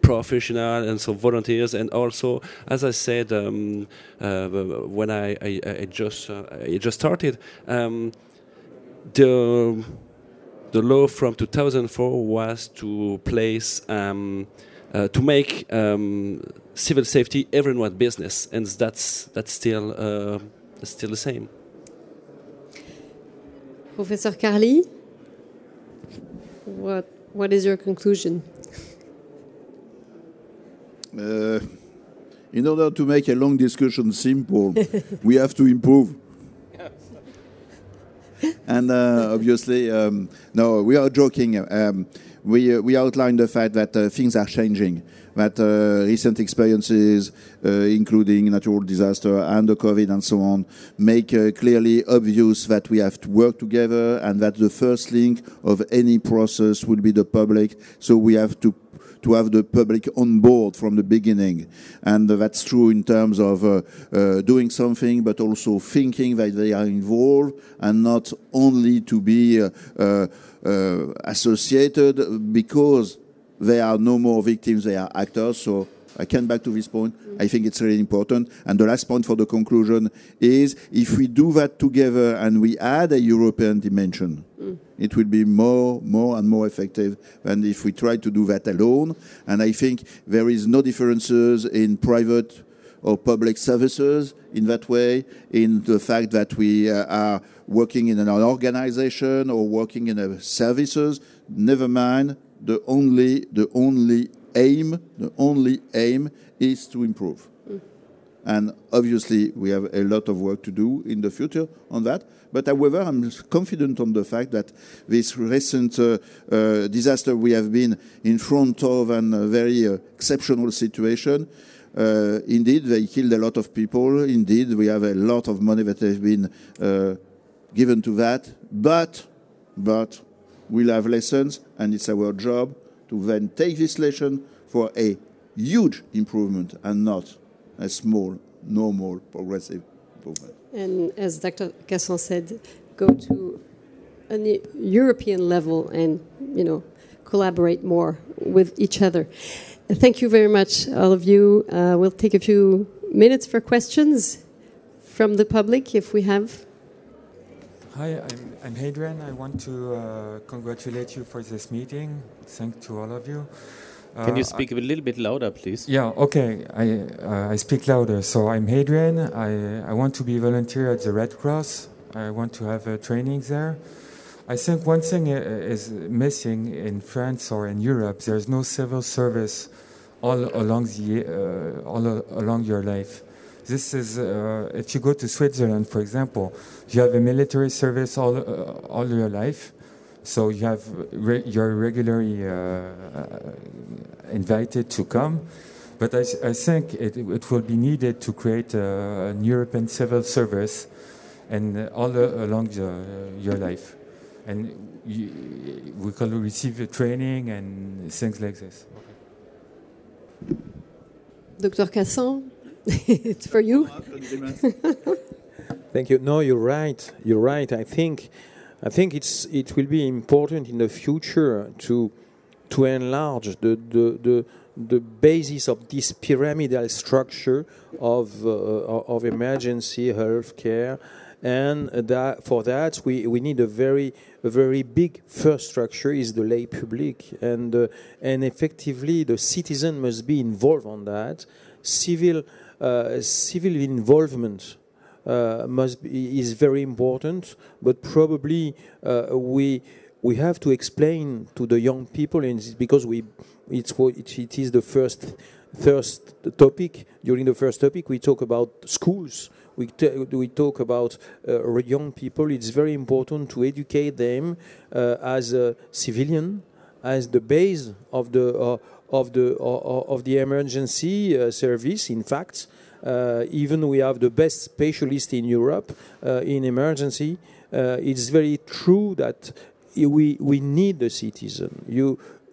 professional and so volunteers, and also, as I said, when I just started, the law from 2004 was to place to make civil safety everyone's business, and that's still the same. Professor Carly, what is your conclusion? In order to make a long discussion simple, we have to improve. And obviously, no, we are joking. We outlined the fact that things are changing, that recent experiences, including natural disaster and the COVID and so on, make clearly obvious that we have to work together and that the first link of any process will be the public. So we have to have the public on board from the beginning. And that's true in terms of doing something, but also thinking that they are involved and not only to be associated because they are no more victims, they are actors. So I come back to this point. I think it's really important. And the last point for the conclusion is if we do that together and we add a European dimension, it will be more and more effective than if we try to do that alone. And I think there is no differences in private or public services in that way, in the fact that we are working in an organization or working in a services. Never mind, the only aim is to improve. And obviously, we have a lot of work to do in the future on that. But however, I'm confident on the fact that this recent disaster we have been in front of and a very exceptional situation, indeed, they killed a lot of people. Indeed, we have a lot of money that has been given to that. But we'll have lessons, and it's our job to then take this lesson for a huge improvement and not a small, normal, progressive improvement. And as Dr. Casson said, go to a European level and, collaborate more with each other. Thank you very much, all of you. We'll take a few minutes for questions from the public, if we have. Hi, I'm Hadrian. I want to congratulate you for this meeting. Thanks to all of you. Can you speak a little bit louder, please? Yeah, okay. I speak louder. So I'm Hadrian. I want to be volunteer at the Red Cross. I want to have training there. I think one thing is missing in France or in Europe. There's no civil service all along your life. This is if you go to Switzerland, for example, you have a military service all your life. So you're regularly invited to come, but I think it will be needed to create an European civil service, and all along your life, and we can receive training and things like this. Okay. Dr. Casson, it's for you. Thank you. No, you're right. You're right. I think it will be important in the future to enlarge the basis of this pyramidal structure of emergency health care, and for that we need a very big first structure is the lay public, and effectively the citizen must be involved on that. Civil involvement is very important, but probably we have to explain to the young people, and it's because it is the first topic. During the first topic, we talk about schools. We talk about young people. It's very important to educate them as a civilian, as the base of the emergency service. In fact. Even we have the best specialists in Europe in emergency. It's very true that we need the citizen.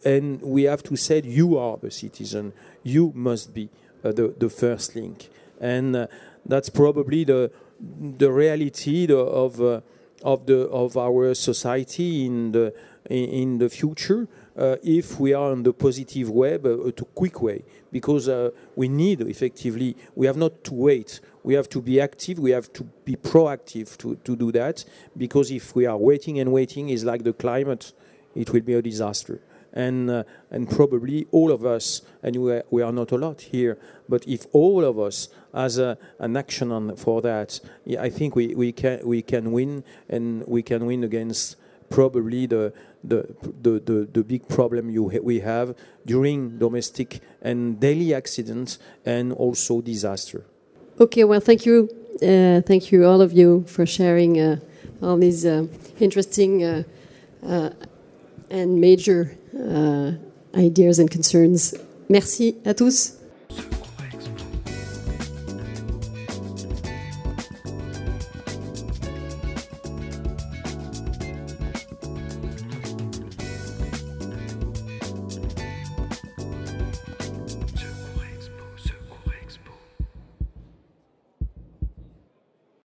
And we have to say you are the citizen. You must be the first link. And that's probably the reality of our society in the future. If we are on the positive way, but a quick way, because we need effectively, we have not to wait. We have to be active. We have to be proactive to do that, because if we are waiting, it's like the climate, it will be a disaster. And probably all of us, and we are not a lot here, but if all of us as an action for that, I think we can win, and we can win against probably the big problem we have during domestic and daily accidents and also disaster. Okay, well, thank you all of you for sharing all these interesting and major ideas and concerns. Merci à tous.